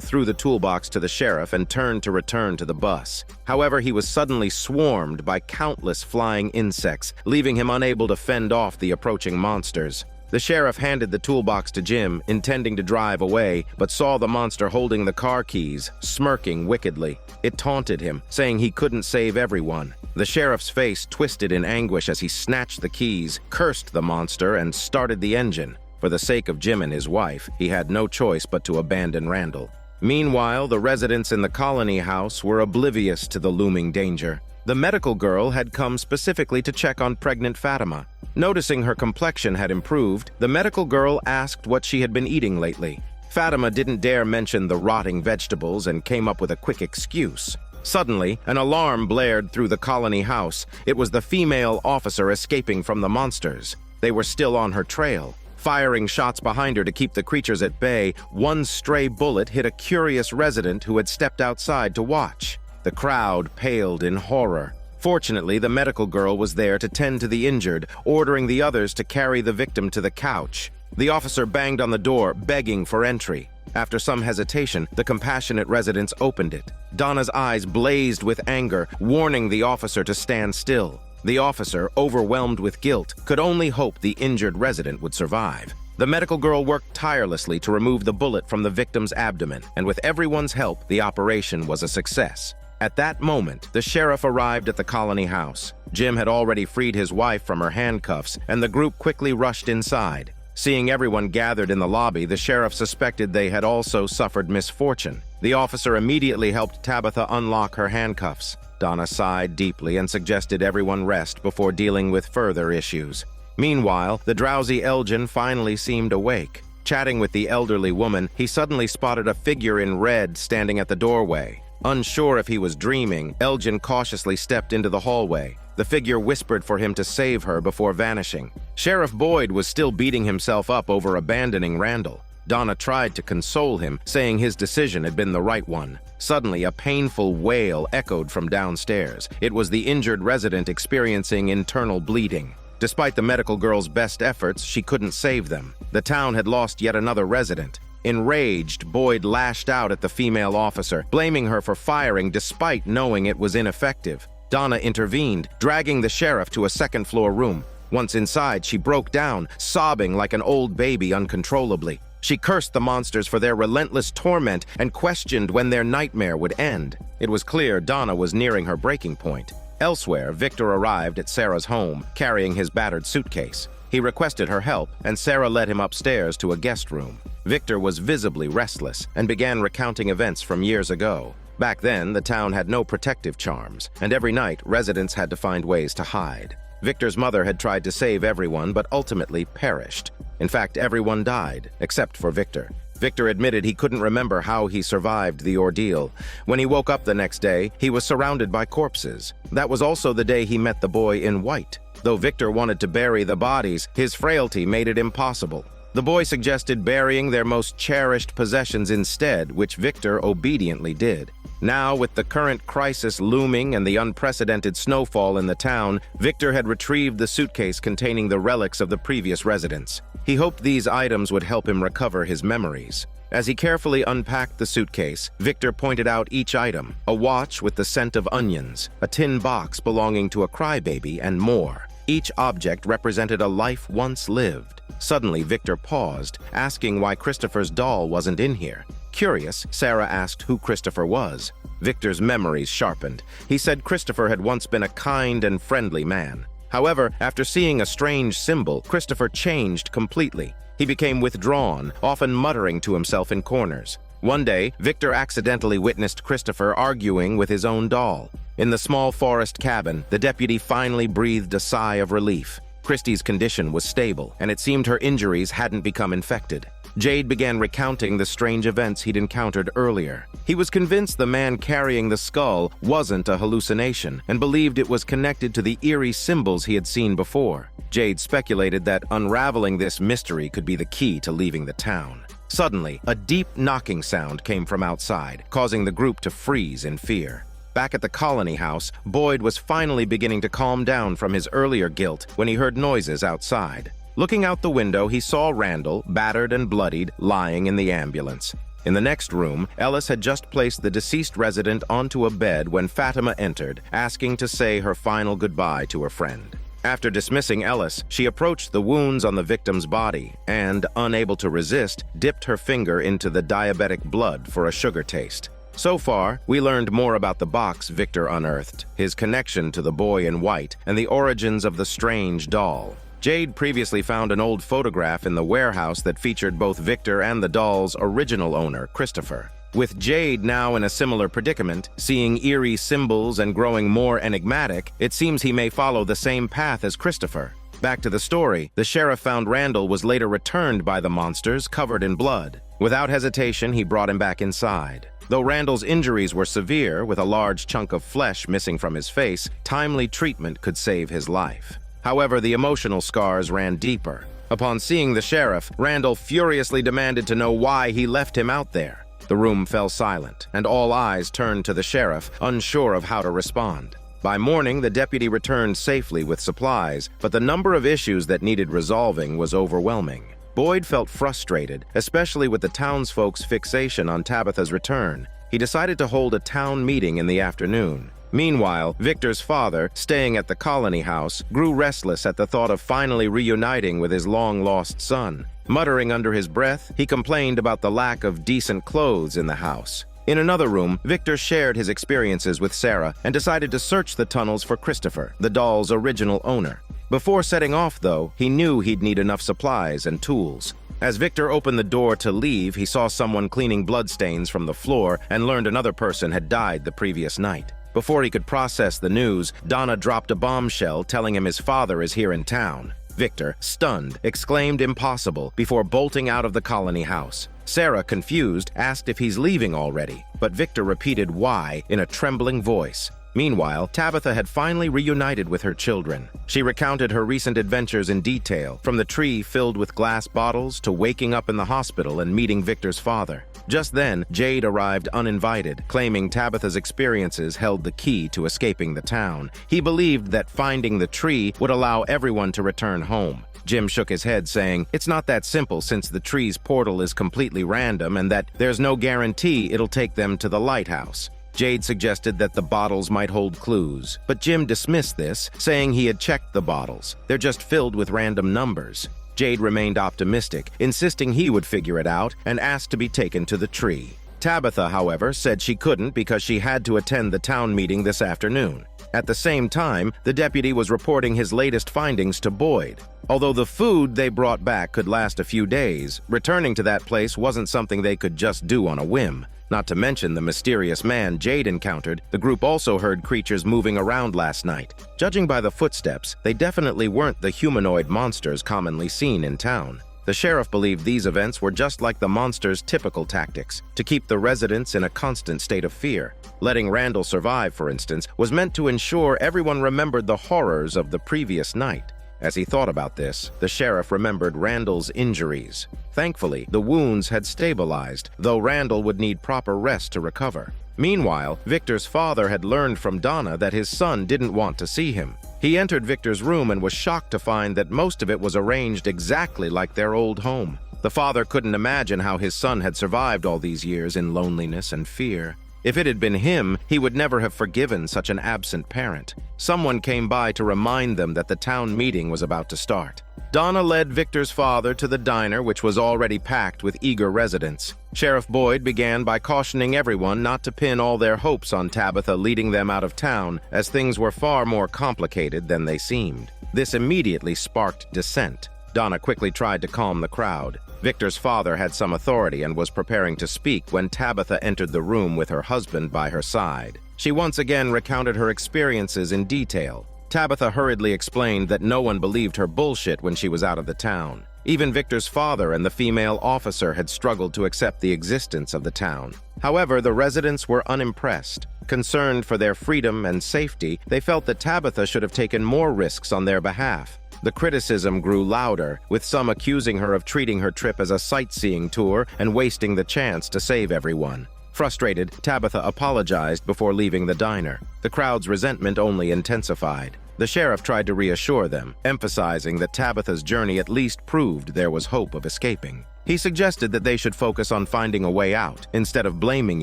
threw the toolbox to the sheriff and turned to return to the bus. However, he was suddenly swarmed by countless flying insects, leaving him unable to fend off the approaching monsters. The sheriff handed the toolbox to Jim, intending to drive away, but saw the monster holding the car keys, smirking wickedly. It taunted him, saying he couldn't save everyone. The sheriff's face twisted in anguish as he snatched the keys, cursed the monster, and started the engine. For the sake of Jim and his wife, he had no choice but to abandon Randall. Meanwhile, the residents in the colony house were oblivious to the looming danger. The medical girl had come specifically to check on pregnant Fatima. Noticing her complexion had improved, the medical girl asked what she had been eating lately. Fatima didn't dare mention the rotting vegetables and came up with a quick excuse. Suddenly, an alarm blared through the colony house. It was the female officer escaping from the monsters. They were still on her trail. Firing shots behind her to keep the creatures at bay, one stray bullet hit a curious resident who had stepped outside to watch. The crowd paled in horror. Fortunately, the medical girl was there to tend to the injured, ordering the others to carry the victim to the couch. The officer banged on the door, begging for entry. After some hesitation, the compassionate residents opened it. Donna's eyes blazed with anger, warning the officer to stand still. The officer, overwhelmed with guilt, could only hope the injured resident would survive. The medical girl worked tirelessly to remove the bullet from the victim's abdomen, and with everyone's help, the operation was a success. At that moment, the sheriff arrived at the colony house. Jim had already freed his wife from her handcuffs, and the group quickly rushed inside. Seeing everyone gathered in the lobby, the sheriff suspected they had also suffered misfortune. The officer immediately helped Tabitha unlock her handcuffs. Donna sighed deeply and suggested everyone rest before dealing with further issues. Meanwhile, the drowsy Elgin finally seemed awake. Chatting with the elderly woman, he suddenly spotted a figure in red standing at the doorway. Unsure if he was dreaming, Elgin cautiously stepped into the hallway. The figure whispered for him to save her before vanishing. Sheriff Boyd was still beating himself up over abandoning Randall. Donna tried to console him, saying his decision had been the right one. Suddenly, a painful wail echoed from downstairs. It was the injured resident experiencing internal bleeding. Despite the medical girl's best efforts, she couldn't save them. The town had lost yet another resident. Enraged, Boyd lashed out at the female officer, blaming her for firing despite knowing it was ineffective. Donna intervened, dragging the sheriff to a second-floor room. Once inside, she broke down, sobbing like an old baby uncontrollably. She cursed the monsters for their relentless torment and questioned when their nightmare would end. It was clear Donna was nearing her breaking point. Elsewhere, Victor arrived at Sarah's home, carrying his battered suitcase. He requested her help, and Sarah led him upstairs to a guest room. Victor was visibly restless and began recounting events from years ago. Back then, the town had no protective charms, and every night, residents had to find ways to hide. Victor's mother had tried to save everyone, but ultimately perished. In fact, everyone died, except for Victor. Victor admitted he couldn't remember how he survived the ordeal. When he woke up the next day, he was surrounded by corpses. That was also the day he met the boy in white. Though Victor wanted to bury the bodies, his frailty made it impossible. The boy suggested burying their most cherished possessions instead, which Victor obediently did. Now, with the current crisis looming and the unprecedented snowfall in the town, Victor had retrieved the suitcase containing the relics of the previous residents. He hoped these items would help him recover his memories. As he carefully unpacked the suitcase, Victor pointed out each item: a watch with the scent of onions, a tin box belonging to a crybaby, and more. Each object represented a life once lived. Suddenly, Victor paused, asking why Christopher's doll wasn't in here. Curious, Sarah asked who Christopher was. Victor's memories sharpened. He said Christopher had once been a kind and friendly man. However, after seeing a strange symbol, Christopher changed completely. He became withdrawn, often muttering to himself in corners. One day, Victor accidentally witnessed Christopher arguing with his own doll. In the small forest cabin, the deputy finally breathed a sigh of relief. Christie's condition was stable, and it seemed her injuries hadn't become infected. Jade began recounting the strange events he'd encountered earlier. He was convinced the man carrying the skull wasn't a hallucination and believed it was connected to the eerie symbols he had seen before. Jade speculated that unraveling this mystery could be the key to leaving the town. Suddenly, a deep knocking sound came from outside, causing the group to freeze in fear. Back at the colony house, Boyd was finally beginning to calm down from his earlier guilt when he heard noises outside. Looking out the window, he saw Randall, battered and bloodied, lying in the ambulance. In the next room, Ellis had just placed the deceased resident onto a bed when Fatima entered, asking to say her final goodbye to her friend. After dismissing Ellis, she approached the wounds on the victim's body and, unable to resist, dipped her finger into the diabetic blood for a sugar taste. So far, we learned more about the box Victor unearthed, his connection to the boy in white, and the origins of the strange doll. Jade previously found an old photograph in the warehouse that featured both Victor and the doll's original owner, Christopher. With Jade now in a similar predicament, seeing eerie symbols and growing more enigmatic, it seems he may follow the same path as Christopher. Back to the story, the sheriff found Randall was later returned by the monsters, covered in blood. Without hesitation, he brought him back inside. Though Randall's injuries were severe, with a large chunk of flesh missing from his face, timely treatment could save his life. However, the emotional scars ran deeper. Upon seeing the sheriff, Randall furiously demanded to know why he left him out there. The room fell silent, and all eyes turned to the sheriff, unsure of how to respond. By morning, the deputy returned safely with supplies, but the number of issues that needed resolving was overwhelming. Boyd felt frustrated, especially with the townsfolk's fixation on Tabitha's return. He decided to hold a town meeting in the afternoon. Meanwhile, Victor's father, staying at the colony house, grew restless at the thought of finally reuniting with his long-lost son. Muttering under his breath, he complained about the lack of decent clothes in the house. In another room, Victor shared his experiences with Sarah and decided to search the tunnels for Christopher, the doll's original owner. Before setting off, though, he knew he'd need enough supplies and tools. As Victor opened the door to leave, he saw someone cleaning bloodstains from the floor and learned another person had died the previous night. Before he could process the news, Donna dropped a bombshell telling him his father is here in town. Victor, stunned, exclaimed impossible before bolting out of the colony house. Sarah, confused, asked if he's leaving already, but Victor repeated why in a trembling voice. Meanwhile, Tabitha had finally reunited with her children. She recounted her recent adventures in detail, from the tree filled with glass bottles to waking up in the hospital and meeting Victor's father. Just then, Jade arrived uninvited, claiming Tabitha's experiences held the key to escaping the town. He believed that finding the tree would allow everyone to return home. Jim shook his head, saying, "It's not that simple since the tree's portal is completely random and that there's no guarantee it'll take them to the lighthouse." Jade suggested that the bottles might hold clues, but Jim dismissed this, saying he had checked the bottles. They're just filled with random numbers. Jade remained optimistic, insisting he would figure it out, and asked to be taken to the tree. Tabitha, however, said she couldn't because she had to attend the town meeting this afternoon. At the same time, the deputy was reporting his latest findings to Boyd. Although the food they brought back could last a few days, returning to that place wasn't something they could just do on a whim. Not to mention the mysterious man Jade encountered, the group also heard creatures moving around last night. Judging by the footsteps, they definitely weren't the humanoid monsters commonly seen in town. The sheriff believed these events were just like the monsters' typical tactics, to keep the residents in a constant state of fear. Letting Randall survive, for instance, was meant to ensure everyone remembered the horrors of the previous night. As he thought about this, the sheriff remembered Randall's injuries. Thankfully, the wounds had stabilized, though Randall would need proper rest to recover. Meanwhile, Victor's father had learned from Donna that his son didn't want to see him. He entered Victor's room and was shocked to find that most of it was arranged exactly like their old home. The father couldn't imagine how his son had survived all these years in loneliness and fear. If it had been him, he would never have forgiven such an absent parent. Someone came by to remind them that the town meeting was about to start. Donna led Victor's father to the diner, which was already packed with eager residents. Sheriff Boyd began by cautioning everyone not to pin all their hopes on Tabitha leading them out of town, as things were far more complicated than they seemed. This immediately sparked dissent. Donna quickly tried to calm the crowd. Victor's father had some authority and was preparing to speak when Tabitha entered the room with her husband by her side. She once again recounted her experiences in detail. Tabitha hurriedly explained that no one believed her bullshit when she was out of the town. Even Victor's father and the female officer had struggled to accept the existence of the town. However, the residents were unimpressed. Concerned for their freedom and safety, they felt that Tabitha should have taken more risks on their behalf. The criticism grew louder, with some accusing her of treating her trip as a sightseeing tour and wasting the chance to save everyone. Frustrated, Tabitha apologized before leaving the diner. The crowd's resentment only intensified. The sheriff tried to reassure them, emphasizing that Tabitha's journey at least proved there was hope of escaping. He suggested that they should focus on finding a way out, instead of blaming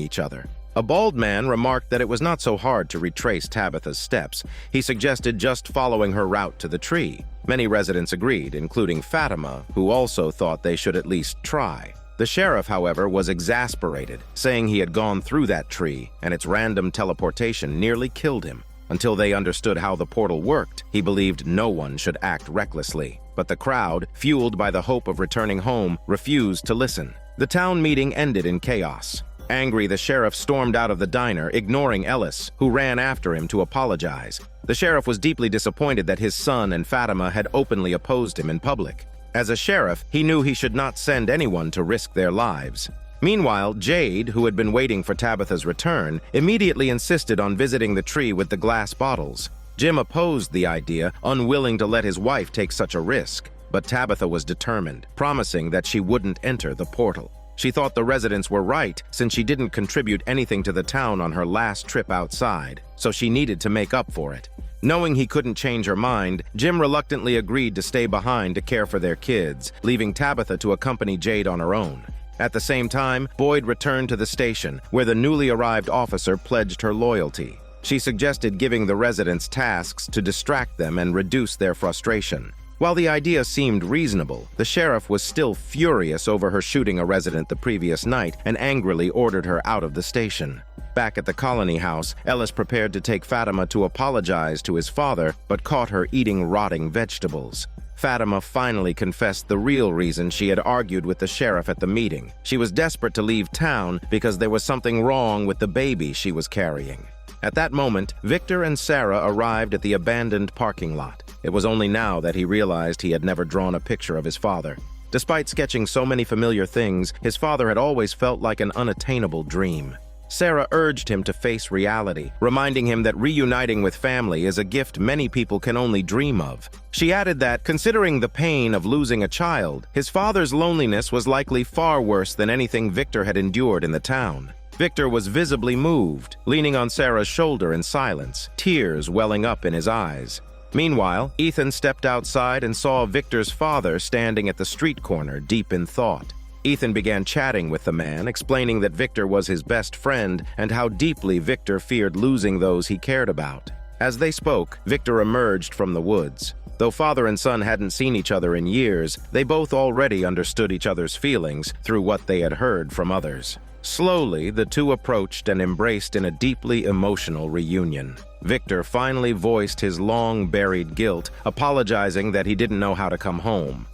each other. A bald man remarked that it was not so hard to retrace Tabitha's steps. He suggested just following her route to the tree. Many residents agreed, including Fatima, who also thought they should at least try. The sheriff, however, was exasperated, saying he had gone through that tree, and its random teleportation nearly killed him. Until they understood how the portal worked, he believed no one should act recklessly. But the crowd, fueled by the hope of returning home, refused to listen. The town meeting ended in chaos. Angry, the sheriff stormed out of the diner, ignoring Ellis, who ran after him to apologize. The sheriff was deeply disappointed that his son and Fatima had openly opposed him in public. As a sheriff, he knew he should not send anyone to risk their lives. Meanwhile, Jade, who had been waiting for Tabitha's return, immediately insisted on visiting the tree with the glass bottles. Jim opposed the idea, unwilling to let his wife take such a risk. But Tabitha was determined, promising that she wouldn't enter the portal. She thought the residents were right, since she didn't contribute anything to the town on her last trip outside, so she needed to make up for it. Knowing he couldn't change her mind, Jim reluctantly agreed to stay behind to care for their kids, leaving Tabitha to accompany Jade on her own. At the same time, Boyd returned to the station, where the newly arrived officer pledged her loyalty. She suggested giving the residents tasks to distract them and reduce their frustration. While the idea seemed reasonable, the sheriff was still furious over her shooting a resident the previous night and angrily ordered her out of the station. Back at the colony house, Ellis prepared to take Fatima to apologize to his father, but caught her eating rotting vegetables. Fatima finally confessed the real reason she had argued with the sheriff at the meeting. She was desperate to leave town because there was something wrong with the baby she was carrying. At that moment, Victor and Sarah arrived at the abandoned parking lot. It was only now that he realized he had never drawn a picture of his father. Despite sketching so many familiar things, his father had always felt like an unattainable dream. Sarah urged him to face reality, reminding him that reuniting with family is a gift many people can only dream of. She added that, considering the pain of losing a child, his father's loneliness was likely far worse than anything Victor had endured in the town. Victor was visibly moved, leaning on Sarah's shoulder in silence, tears welling up in his eyes. Meanwhile, Ethan stepped outside and saw Victor's father standing at the street corner, deep in thought. Ethan began chatting with the man, explaining that Victor was his best friend and how deeply Victor feared losing those he cared about. As they spoke, Victor emerged from the woods. Though father and son hadn't seen each other in years, they both already understood each other's feelings through what they had heard from others. Slowly, the two approached and embraced in a deeply emotional reunion. Victor finally voiced his long-buried guilt, apologizing that he didn't know how to come home.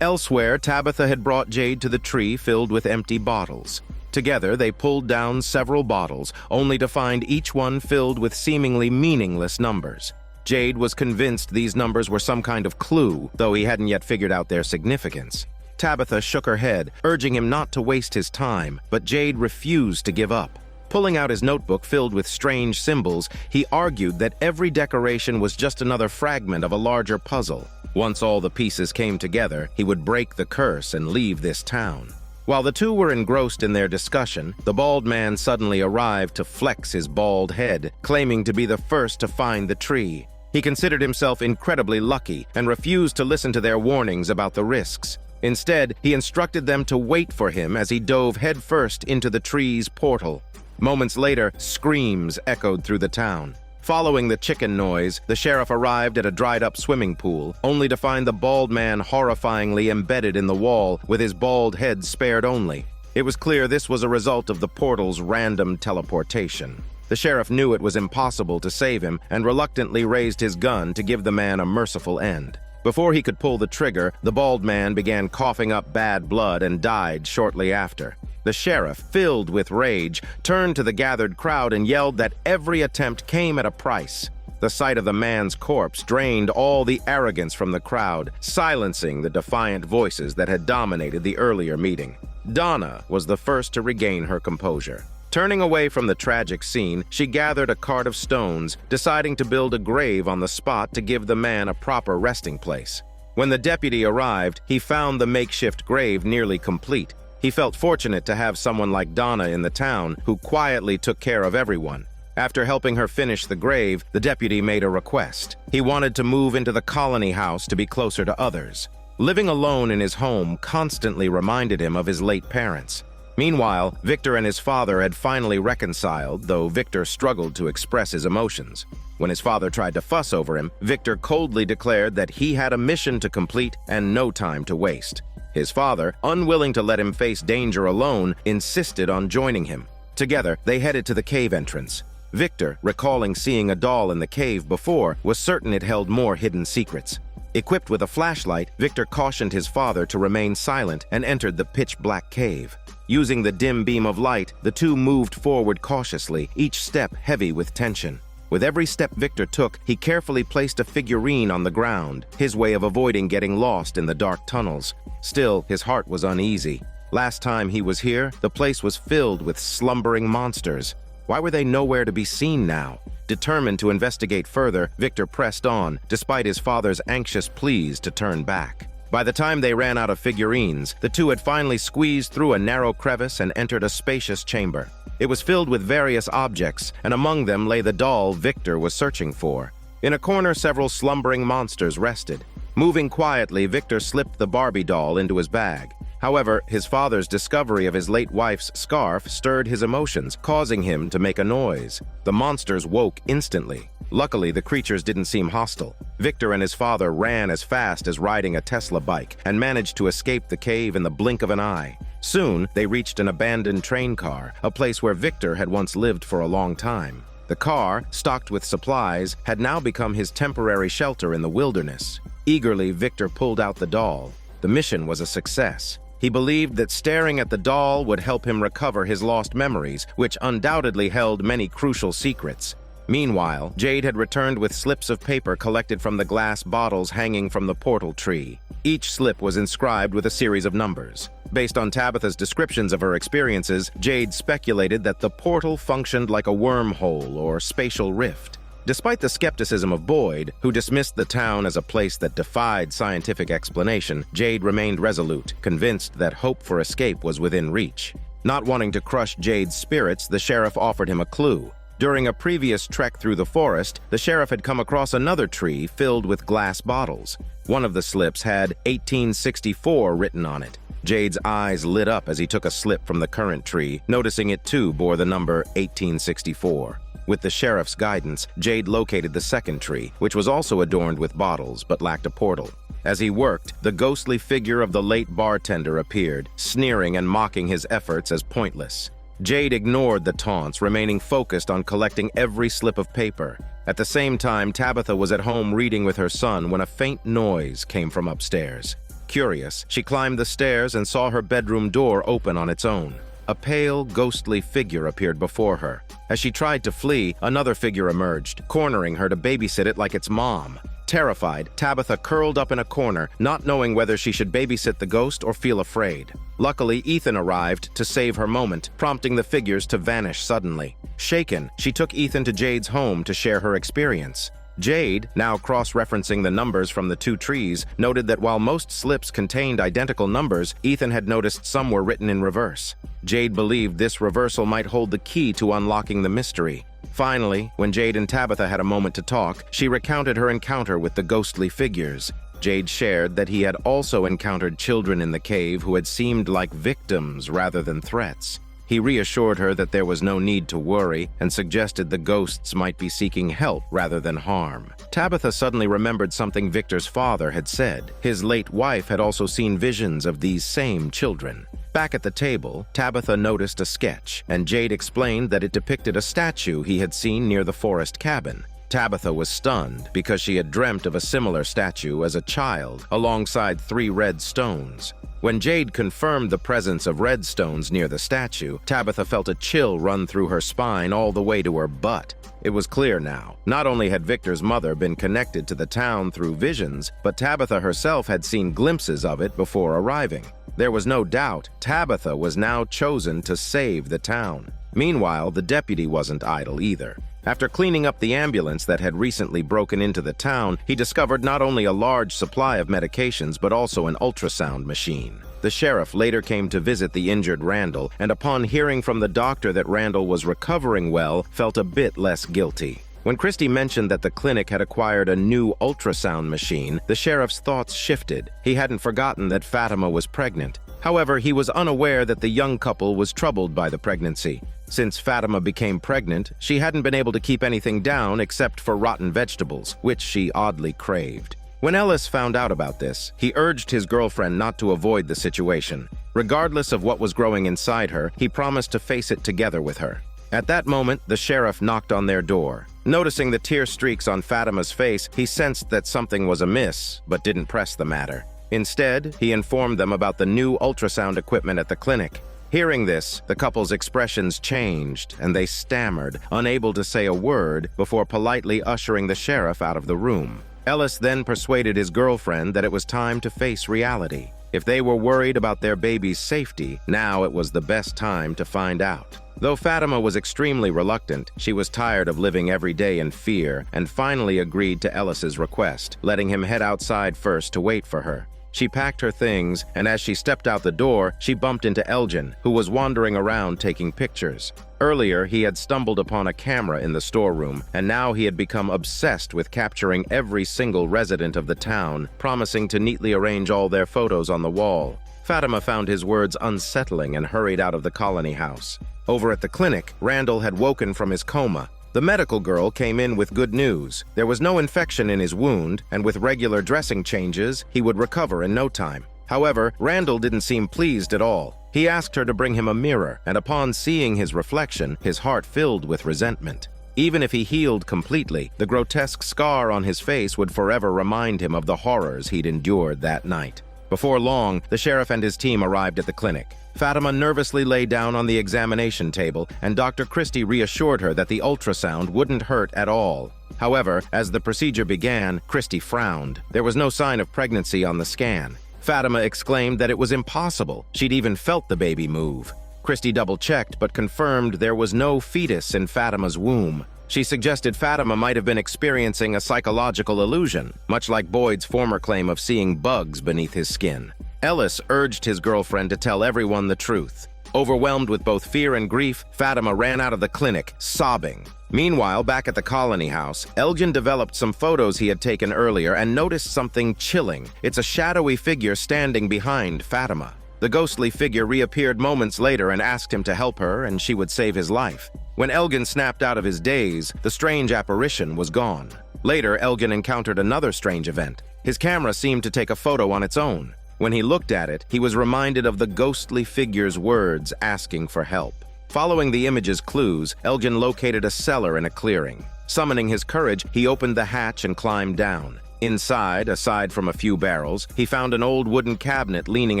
Elsewhere, Tabitha had brought Jade to the tree filled with empty bottles. Together, they pulled down several bottles, only to find each one filled with seemingly meaningless numbers. Jade was convinced these numbers were some kind of clue, though he hadn't yet figured out their significance. Tabitha shook her head, urging him not to waste his time, but Jade refused to give up. Pulling out his notebook filled with strange symbols, he argued that every decoration was just another fragment of a larger puzzle. Once all the pieces came together, he would break the curse and leave this town. While the two were engrossed in their discussion, the bald man suddenly arrived to flex his bald head, claiming to be the first to find the tree. He considered himself incredibly lucky and refused to listen to their warnings about the risks. Instead, he instructed them to wait for him as he dove headfirst into the tree's portal. Moments later, screams echoed through the town. Following the chicken noise, the sheriff arrived at a dried-up swimming pool, only to find the bald man horrifyingly embedded in the wall, with his bald head spared only. It was clear this was a result of the portal's random teleportation. The sheriff knew it was impossible to save him and reluctantly raised his gun to give the man a merciful end. Before he could pull the trigger, the bald man began coughing up bad blood and died shortly after. The sheriff, filled with rage, turned to the gathered crowd and yelled that every attempt came at a price. The sight of the man's corpse drained all the arrogance from the crowd, silencing the defiant voices that had dominated the earlier meeting. Donna was the first to regain her composure. Turning away from the tragic scene, she gathered a cart of stones, deciding to build a grave on the spot to give the man a proper resting place. When the deputy arrived, he found the makeshift grave nearly complete. He felt fortunate to have someone like Donna in the town who quietly took care of everyone. After helping her finish the grave, the deputy made a request. He wanted to move into the colony house to be closer to others. Living alone in his home constantly reminded him of his late parents. Meanwhile, Victor and his father had finally reconciled, though Victor struggled to express his emotions. When his father tried to fuss over him, Victor coldly declared that he had a mission to complete and no time to waste. His father, unwilling to let him face danger alone, insisted on joining him. Together, they headed to the cave entrance. Victor, recalling seeing a doll in the cave before, was certain it held more hidden secrets. Equipped with a flashlight, Victor cautioned his father to remain silent and entered the pitch-black cave. Using the dim beam of light, the two moved forward cautiously, each step heavy with tension. With every step Victor took, he carefully placed a figurine on the ground, his way of avoiding getting lost in the dark tunnels. Still, his heart was uneasy. Last time he was here, the place was filled with slumbering monsters. Why were they nowhere to be seen now? Determined to investigate further, Victor pressed on, despite his father's anxious pleas to turn back. By the time they ran out of figurines, the two had finally squeezed through a narrow crevice and entered a spacious chamber. It was filled with various objects, and among them lay the doll Victor was searching for. In a corner, several slumbering monsters rested. Moving quietly, Victor slipped the Barbie doll into his bag. However, his father's discovery of his late wife's scarf stirred his emotions, causing him to make a noise. The monsters woke instantly. Luckily, the creatures didn't seem hostile. Victor and his father ran as fast as riding a Tesla bike and managed to escape the cave in the blink of an eye. Soon, they reached an abandoned train car, a place where Victor had once lived for a long time. The car, stocked with supplies, had now become his temporary shelter in the wilderness. Eagerly, Victor pulled out the doll. The mission was a success. He believed that staring at the doll would help him recover his lost memories, which undoubtedly held many crucial secrets. Meanwhile, Jade had returned with slips of paper collected from the glass bottles hanging from the portal tree. Each slip was inscribed with a series of numbers. Based on Tabitha's descriptions of her experiences, Jade speculated that the portal functioned like a wormhole or spatial rift. Despite the skepticism of Boyd, who dismissed the town as a place that defied scientific explanation, Jade remained resolute, convinced that hope for escape was within reach. Not wanting to crush Jade's spirits, the sheriff offered him a clue. During a previous trek through the forest, the sheriff had come across another tree filled with glass bottles. One of the slips had 1864 written on it. Jade's eyes lit up as he took a slip from the current tree, noticing it too bore the number 1864. With the sheriff's guidance, Jade located the second tree, which was also adorned with bottles but lacked a portal. As he worked, the ghostly figure of the late bartender appeared, sneering and mocking his efforts as pointless. Jade ignored the taunts, remaining focused on collecting every slip of paper. At the same time, Tabitha was at home reading with her son when a faint noise came from upstairs. Curious, she climbed the stairs and saw her bedroom door open on its own. A pale, ghostly figure appeared before her. As she tried to flee, another figure emerged, cornering her to babysit it like its mom. Terrified, Tabitha curled up in a corner, not knowing whether she should babysit the ghost or feel afraid. Luckily, Ethan arrived to save her moment, prompting the figures to vanish suddenly. Shaken, she took Ethan to Jade's home to share her experience. Jade, now cross-referencing the numbers from the two trees, noted that while most slips contained identical numbers, Ethan had noticed some were written in reverse. Jade believed this reversal might hold the key to unlocking the mystery. Finally, when Jade and Tabitha had a moment to talk, she recounted her encounter with the ghostly figures. Jade shared that he had also encountered children in the cave who had seemed like victims rather than threats. He reassured her that there was no need to worry and suggested the ghosts might be seeking help rather than harm. Tabitha suddenly remembered something Victor's father had said. His late wife had also seen visions of these same children. Back at the table, Tabitha noticed a sketch, and Jade explained that it depicted a statue he had seen near the forest cabin. Tabitha was stunned because she had dreamt of a similar statue as a child, alongside 3 red stones. When Jade confirmed the presence of red stones near the statue, Tabitha felt a chill run through her spine all the way to her butt. It was clear now. Not only had Victor's mother been connected to the town through visions, but Tabitha herself had seen glimpses of it before arriving. There was no doubt Tabitha was now chosen to save the town. Meanwhile, the deputy wasn't idle either. After cleaning up the ambulance that had recently broken into the town, he discovered not only a large supply of medications but also an ultrasound machine. The sheriff later came to visit the injured Randall, and upon hearing from the doctor that Randall was recovering well, felt a bit less guilty. When Christie mentioned that the clinic had acquired a new ultrasound machine, the sheriff's thoughts shifted. He hadn't forgotten that Fatima was pregnant. However, he was unaware that the young couple was troubled by the pregnancy. Since Fatima became pregnant, she hadn't been able to keep anything down except for rotten vegetables, which she oddly craved. When Ellis found out about this, he urged his girlfriend not to avoid the situation. Regardless of what was growing inside her, he promised to face it together with her. At that moment, the sheriff knocked on their door. Noticing the tear streaks on Fatima's face, he sensed that something was amiss, but didn't press the matter. Instead, he informed them about the new ultrasound equipment at the clinic. Hearing this, the couple's expressions changed, and they stammered, unable to say a word, before politely ushering the sheriff out of the room. Ellis then persuaded his girlfriend that it was time to face reality. If they were worried about their baby's safety, now it was the best time to find out. Though Fatima was extremely reluctant, she was tired of living every day in fear and finally agreed to Ellis's request, letting him head outside first to wait for her. She packed her things, and as she stepped out the door, she bumped into Elgin, who was wandering around taking pictures. Earlier, he had stumbled upon a camera in the storeroom, and now he had become obsessed with capturing every single resident of the town, promising to neatly arrange all their photos on the wall. Fatima found his words unsettling and hurried out of the colony house. Over at the clinic, Randall had woken from his coma. The medical girl came in with good news. There was no infection in his wound, and with regular dressing changes, he would recover in no time. However, Randall didn't seem pleased at all. He asked her to bring him a mirror, and upon seeing his reflection, his heart filled with resentment. Even if he healed completely, the grotesque scar on his face would forever remind him of the horrors he'd endured that night. Before long, the sheriff and his team arrived at the clinic. Fatima nervously lay down on the examination table, and Dr. Christie reassured her that the ultrasound wouldn't hurt at all. However, as the procedure began, Christie frowned. There was no sign of pregnancy on the scan. Fatima exclaimed that it was impossible. She'd even felt the baby move. Christie double-checked but confirmed there was no fetus in Fatima's womb. She suggested Fatima might have been experiencing a psychological illusion, much like Boyd's former claim of seeing bugs beneath his skin. Ellis urged his girlfriend to tell everyone the truth. Overwhelmed with both fear and grief, Fatima ran out of the clinic, sobbing. Meanwhile, back at the colony house, Elgin developed some photos he had taken earlier and noticed something chilling. It's a shadowy figure standing behind Fatima. The ghostly figure reappeared moments later and asked him to help her, and she would save his life. When Elgin snapped out of his daze, the strange apparition was gone. Later, Elgin encountered another strange event. His camera seemed to take a photo on its own. When he looked at it, he was reminded of the ghostly figure's words asking for help. Following the image's clues, Elgin located a cellar in a clearing. Summoning his courage, he opened the hatch and climbed down. Inside, aside from a few barrels, he found an old wooden cabinet leaning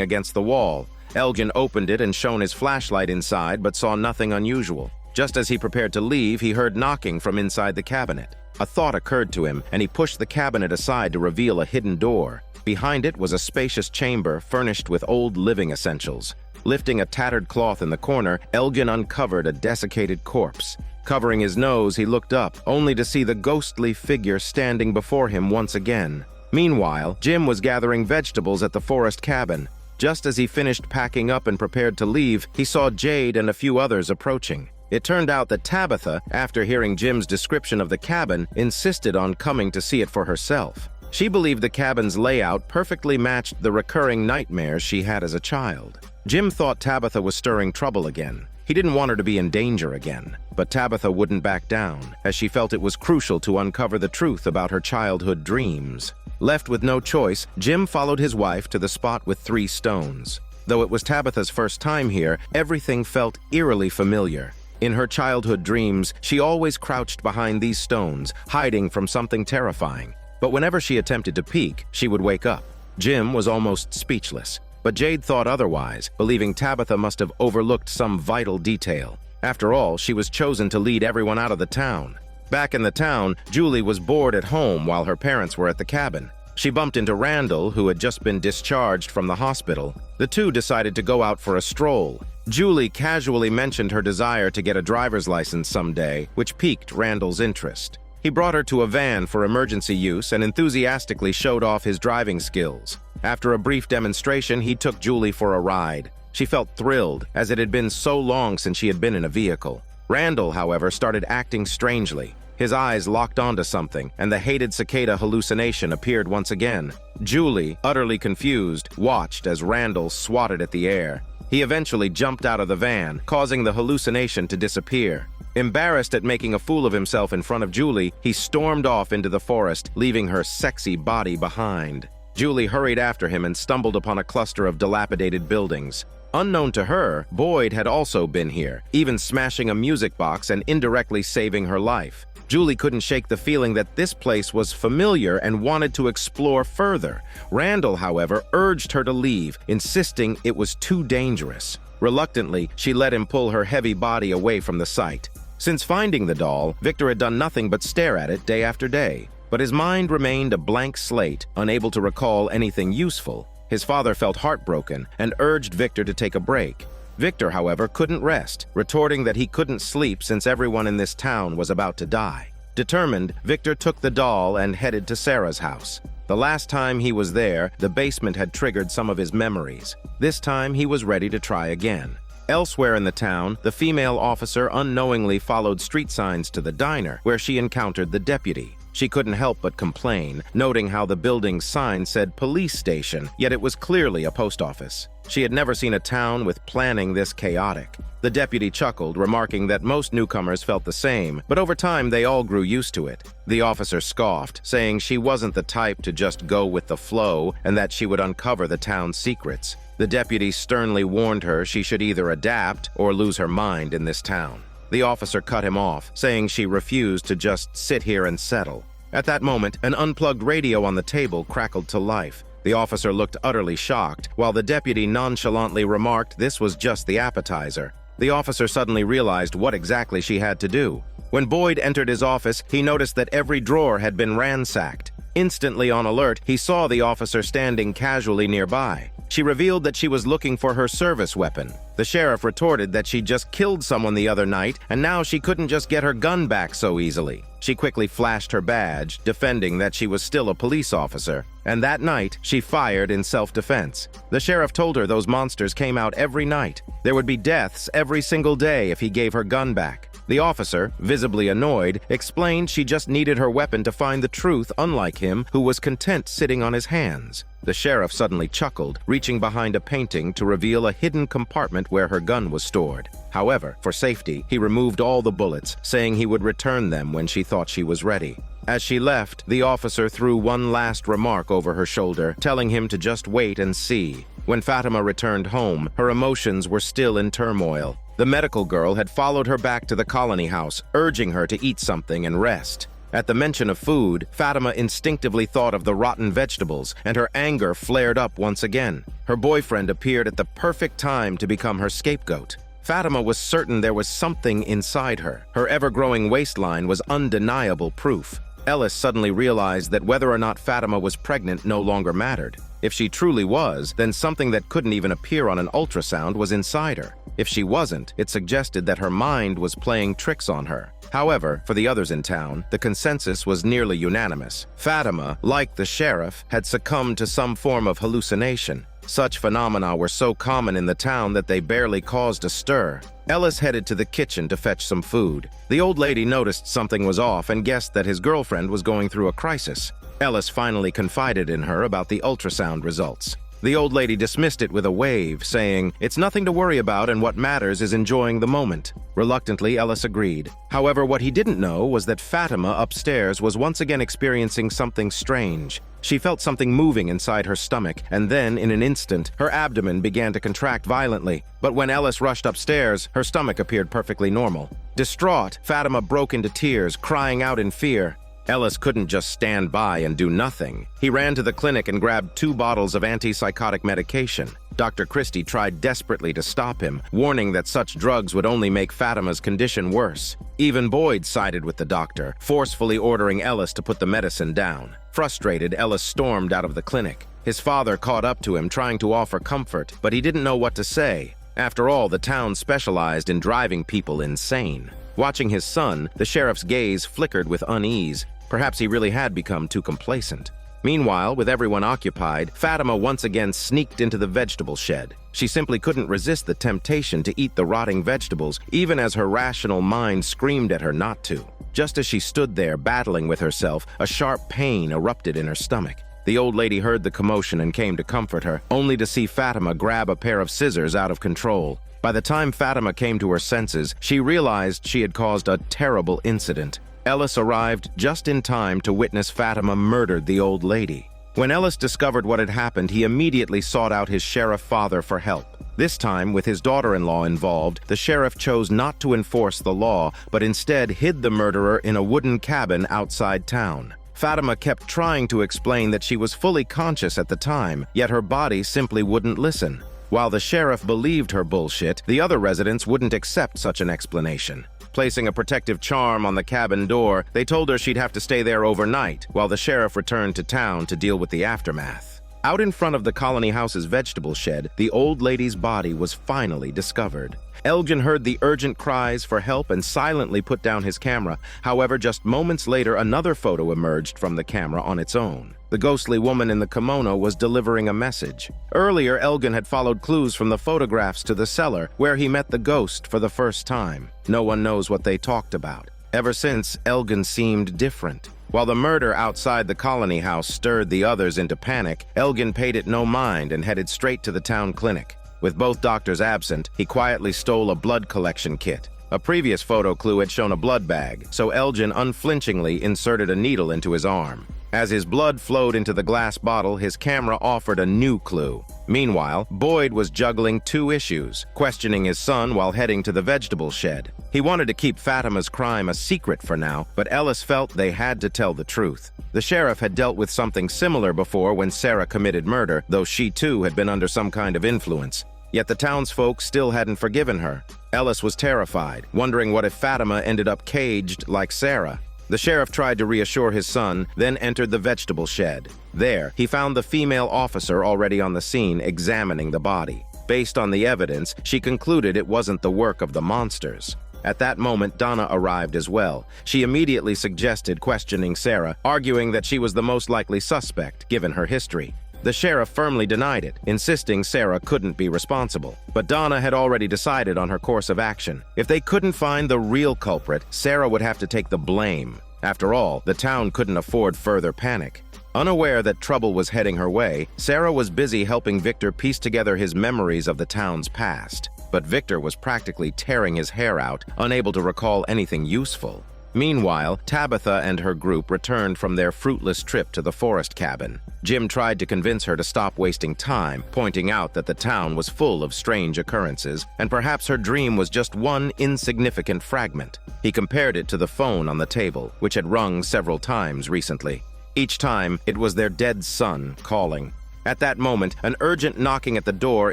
against the wall. Elgin opened it and shone his flashlight inside, but saw nothing unusual. Just as he prepared to leave, he heard knocking from inside the cabinet. A thought occurred to him, and he pushed the cabinet aside to reveal a hidden door. Behind it was a spacious chamber furnished with old living essentials. Lifting a tattered cloth in the corner, Elgin uncovered a desiccated corpse. Covering his nose, he looked up, only to see the ghostly figure standing before him once again. Meanwhile, Jim was gathering vegetables at the forest cabin. Just as he finished packing up and prepared to leave, he saw Jade and a few others approaching. It turned out that Tabitha, after hearing Jim's description of the cabin, insisted on coming to see it for herself. She believed the cabin's layout perfectly matched the recurring nightmares she had as a child. Jim thought Tabitha was stirring trouble again. He didn't want her to be in danger again, but Tabitha wouldn't back down, as she felt it was crucial to uncover the truth about her childhood dreams. Left with no choice, Jim followed his wife to the spot with 3 stones. Though it was Tabitha's first time here, everything felt eerily familiar. In her childhood dreams, she always crouched behind these stones, hiding from something terrifying. But whenever she attempted to peek, she would wake up. Jim was almost speechless. But Jade thought otherwise, believing Tabitha must have overlooked some vital detail. After all, she was chosen to lead everyone out of the town. Back in the town, Julie was bored at home while her parents were at the cabin. She bumped into Randall, who had just been discharged from the hospital. The two decided to go out for a stroll. Julie casually mentioned her desire to get a driver's license someday, which piqued Randall's interest. He brought her to a van for emergency use and enthusiastically showed off his driving skills. After a brief demonstration, he took Julie for a ride. She felt thrilled, as it had been so long since she had been in a vehicle. Randall, however, started acting strangely. His eyes locked onto something, and the hated cicada hallucination appeared once again. Julie, utterly confused, watched as Randall swatted at the air. He eventually jumped out of the van, causing the hallucination to disappear. Embarrassed at making a fool of himself in front of Julie, he stormed off into the forest, leaving her sexy body behind. Julie hurried after him and stumbled upon a cluster of dilapidated buildings. Unknown to her, Boyd had also been here, even smashing a music box and indirectly saving her life. Julie couldn't shake the feeling that this place was familiar and wanted to explore further. Randall, however, urged her to leave, insisting it was too dangerous. Reluctantly, she let him pull her heavy body away from the site. Since finding the doll, Victor had done nothing but stare at it day after day. But his mind remained a blank slate, unable to recall anything useful. His father felt heartbroken and urged Victor to take a break. Victor, however, couldn't rest, retorting that he couldn't sleep since everyone in this town was about to die. Determined, Victor took the doll and headed to Sarah's house. The last time he was there, the basement had triggered some of his memories. This time, he was ready to try again. Elsewhere in the town, the female officer unknowingly followed street signs to the diner, where she encountered the deputy. She couldn't help but complain, noting how the building's sign said police station, yet it was clearly a post office. She had never seen a town with planning this chaotic. The deputy chuckled, remarking that most newcomers felt the same, but over time they all grew used to it. The officer scoffed, saying she wasn't the type to just go with the flow and that she would uncover the town's secrets. The deputy sternly warned her she should either adapt or lose her mind in this town. The officer cut him off, saying she refused to just sit here and settle. At that moment, an unplugged radio on the table crackled to life. The officer looked utterly shocked, while the deputy nonchalantly remarked this was just the appetizer. The officer suddenly realized what exactly she had to do. When Boyd entered his office, he noticed that every drawer had been ransacked. Instantly on alert, he saw the officer standing casually nearby. She revealed that she was looking for her service weapon. The sheriff retorted that she just killed someone the other night, and now she couldn't just get her gun back so easily. She quickly flashed her badge, defending that she was still a police officer, and that night, she fired in self-defense. The sheriff told her those monsters came out every night. There would be deaths every single day if he gave her gun back. The officer, visibly annoyed, explained she just needed her weapon to find the truth, unlike him, who was content sitting on his hands. The sheriff suddenly chuckled, reaching behind a painting to reveal a hidden compartment where her gun was stored. However, for safety, he removed all the bullets, saying he would return them when she thought she was ready. As she left, the officer threw one last remark over her shoulder, telling him to just wait and see. When Fatima returned home, her emotions were still in turmoil. The medical girl had followed her back to the colony house, urging her to eat something and rest. At the mention of food, Fatima instinctively thought of the rotten vegetables, and her anger flared up once again. Her boyfriend appeared at the perfect time to become her scapegoat. Fatima was certain there was something inside her. Her ever-growing waistline was undeniable proof. Ellis suddenly realized that whether or not Fatima was pregnant no longer mattered. If she truly was, then something that couldn't even appear on an ultrasound was inside her. If she wasn't, it suggested that her mind was playing tricks on her. However, for the others in town, the consensus was nearly unanimous. Fatima, like the sheriff, had succumbed to some form of hallucination. Such phenomena were so common in the town that they barely caused a stir. Ellis headed to the kitchen to fetch some food. The old lady noticed something was off and guessed that his girlfriend was going through a crisis. Ellis finally confided in her about the ultrasound results. The old lady dismissed it with a wave, saying, "It's nothing to worry about and what matters is enjoying the moment." Reluctantly, Ellis agreed. However, what he didn't know was that Fatima upstairs was once again experiencing something strange. She felt something moving inside her stomach, and then, in an instant, her abdomen began to contract violently. But when Ellis rushed upstairs, her stomach appeared perfectly normal. Distraught, Fatima broke into tears, crying out in fear. Ellis couldn't just stand by and do nothing. He ran to the clinic and grabbed 2 bottles of antipsychotic medication. Dr. Christie tried desperately to stop him, warning that such drugs would only make Fatima's condition worse. Even Boyd sided with the doctor, forcefully ordering Ellis to put the medicine down. Frustrated, Ellis stormed out of the clinic. His father caught up to him, trying to offer comfort, but he didn't know what to say. After all, the town specialized in driving people insane. Watching his son, the sheriff's gaze flickered with unease. Perhaps he really had become too complacent. Meanwhile, with everyone occupied, Fatima once again sneaked into the vegetable shed. She simply couldn't resist the temptation to eat the rotting vegetables, even as her rational mind screamed at her not to. Just as she stood there battling with herself, a sharp pain erupted in her stomach. The old lady heard the commotion and came to comfort her, only to see Fatima grab a pair of scissors out of control. By the time Fatima came to her senses, she realized she had caused a terrible incident. Ellis arrived just in time to witness Fatima murder the old lady. When Ellis discovered what had happened, he immediately sought out his sheriff father for help. This time, with his daughter-in-law involved, the sheriff chose not to enforce the law, but instead hid the murderer in a wooden cabin outside town. Fatima kept trying to explain that she was fully conscious at the time, yet her body simply wouldn't listen. While the sheriff believed her bullshit, the other residents wouldn't accept such an explanation. Placing a protective charm on the cabin door, they told her she'd have to stay there overnight, while the sheriff returned to town to deal with the aftermath. Out in front of the colony house's vegetable shed, the old lady's body was finally discovered. Elgin heard the urgent cries for help and silently put down his camera. However, just moments later, another photo emerged from the camera on its own. The ghostly woman in the kimono was delivering a message. Earlier, Elgin had followed clues from the photographs to the cellar, where he met the ghost for the first time. No one knows what they talked about. Ever since, Elgin seemed different. While the murder outside the colony house stirred the others into panic, Elgin paid it no mind and headed straight to the town clinic. With both doctors absent, he quietly stole a blood collection kit. A previous photo clue had shown a blood bag, so Elgin unflinchingly inserted a needle into his arm. As his blood flowed into the glass bottle, his camera offered a new clue. Meanwhile, Boyd was juggling two issues, questioning his son while heading to the vegetable shed. He wanted to keep Fatima's crime a secret for now, but Ellis felt they had to tell the truth. The sheriff had dealt with something similar before when Sarah committed murder, though she too had been under some kind of influence. Yet the townsfolk still hadn't forgiven her. Ellis was terrified, wondering what if Fatima ended up caged like Sarah. The sheriff tried to reassure his son, then entered the vegetable shed. There, he found the female officer already on the scene examining the body. Based on the evidence, she concluded it wasn't the work of the monsters. At that moment, Donna arrived as well. She immediately suggested questioning Sarah, arguing that she was the most likely suspect, given her history. The sheriff firmly denied it, insisting Sarah couldn't be responsible. But Donna had already decided on her course of action. If they couldn't find the real culprit, Sarah would have to take the blame. After all, the town couldn't afford further panic. Unaware that trouble was heading her way, Sarah was busy helping Victor piece together his memories of the town's past. But Victor was practically tearing his hair out, unable to recall anything useful. Meanwhile, Tabitha and her group returned from their fruitless trip to the forest cabin. Jim tried to convince her to stop wasting time, pointing out that the town was full of strange occurrences, and perhaps her dream was just one insignificant fragment. He compared it to the phone on the table, which had rung several times recently. Each time, it was their dead son calling. At that moment, an urgent knocking at the door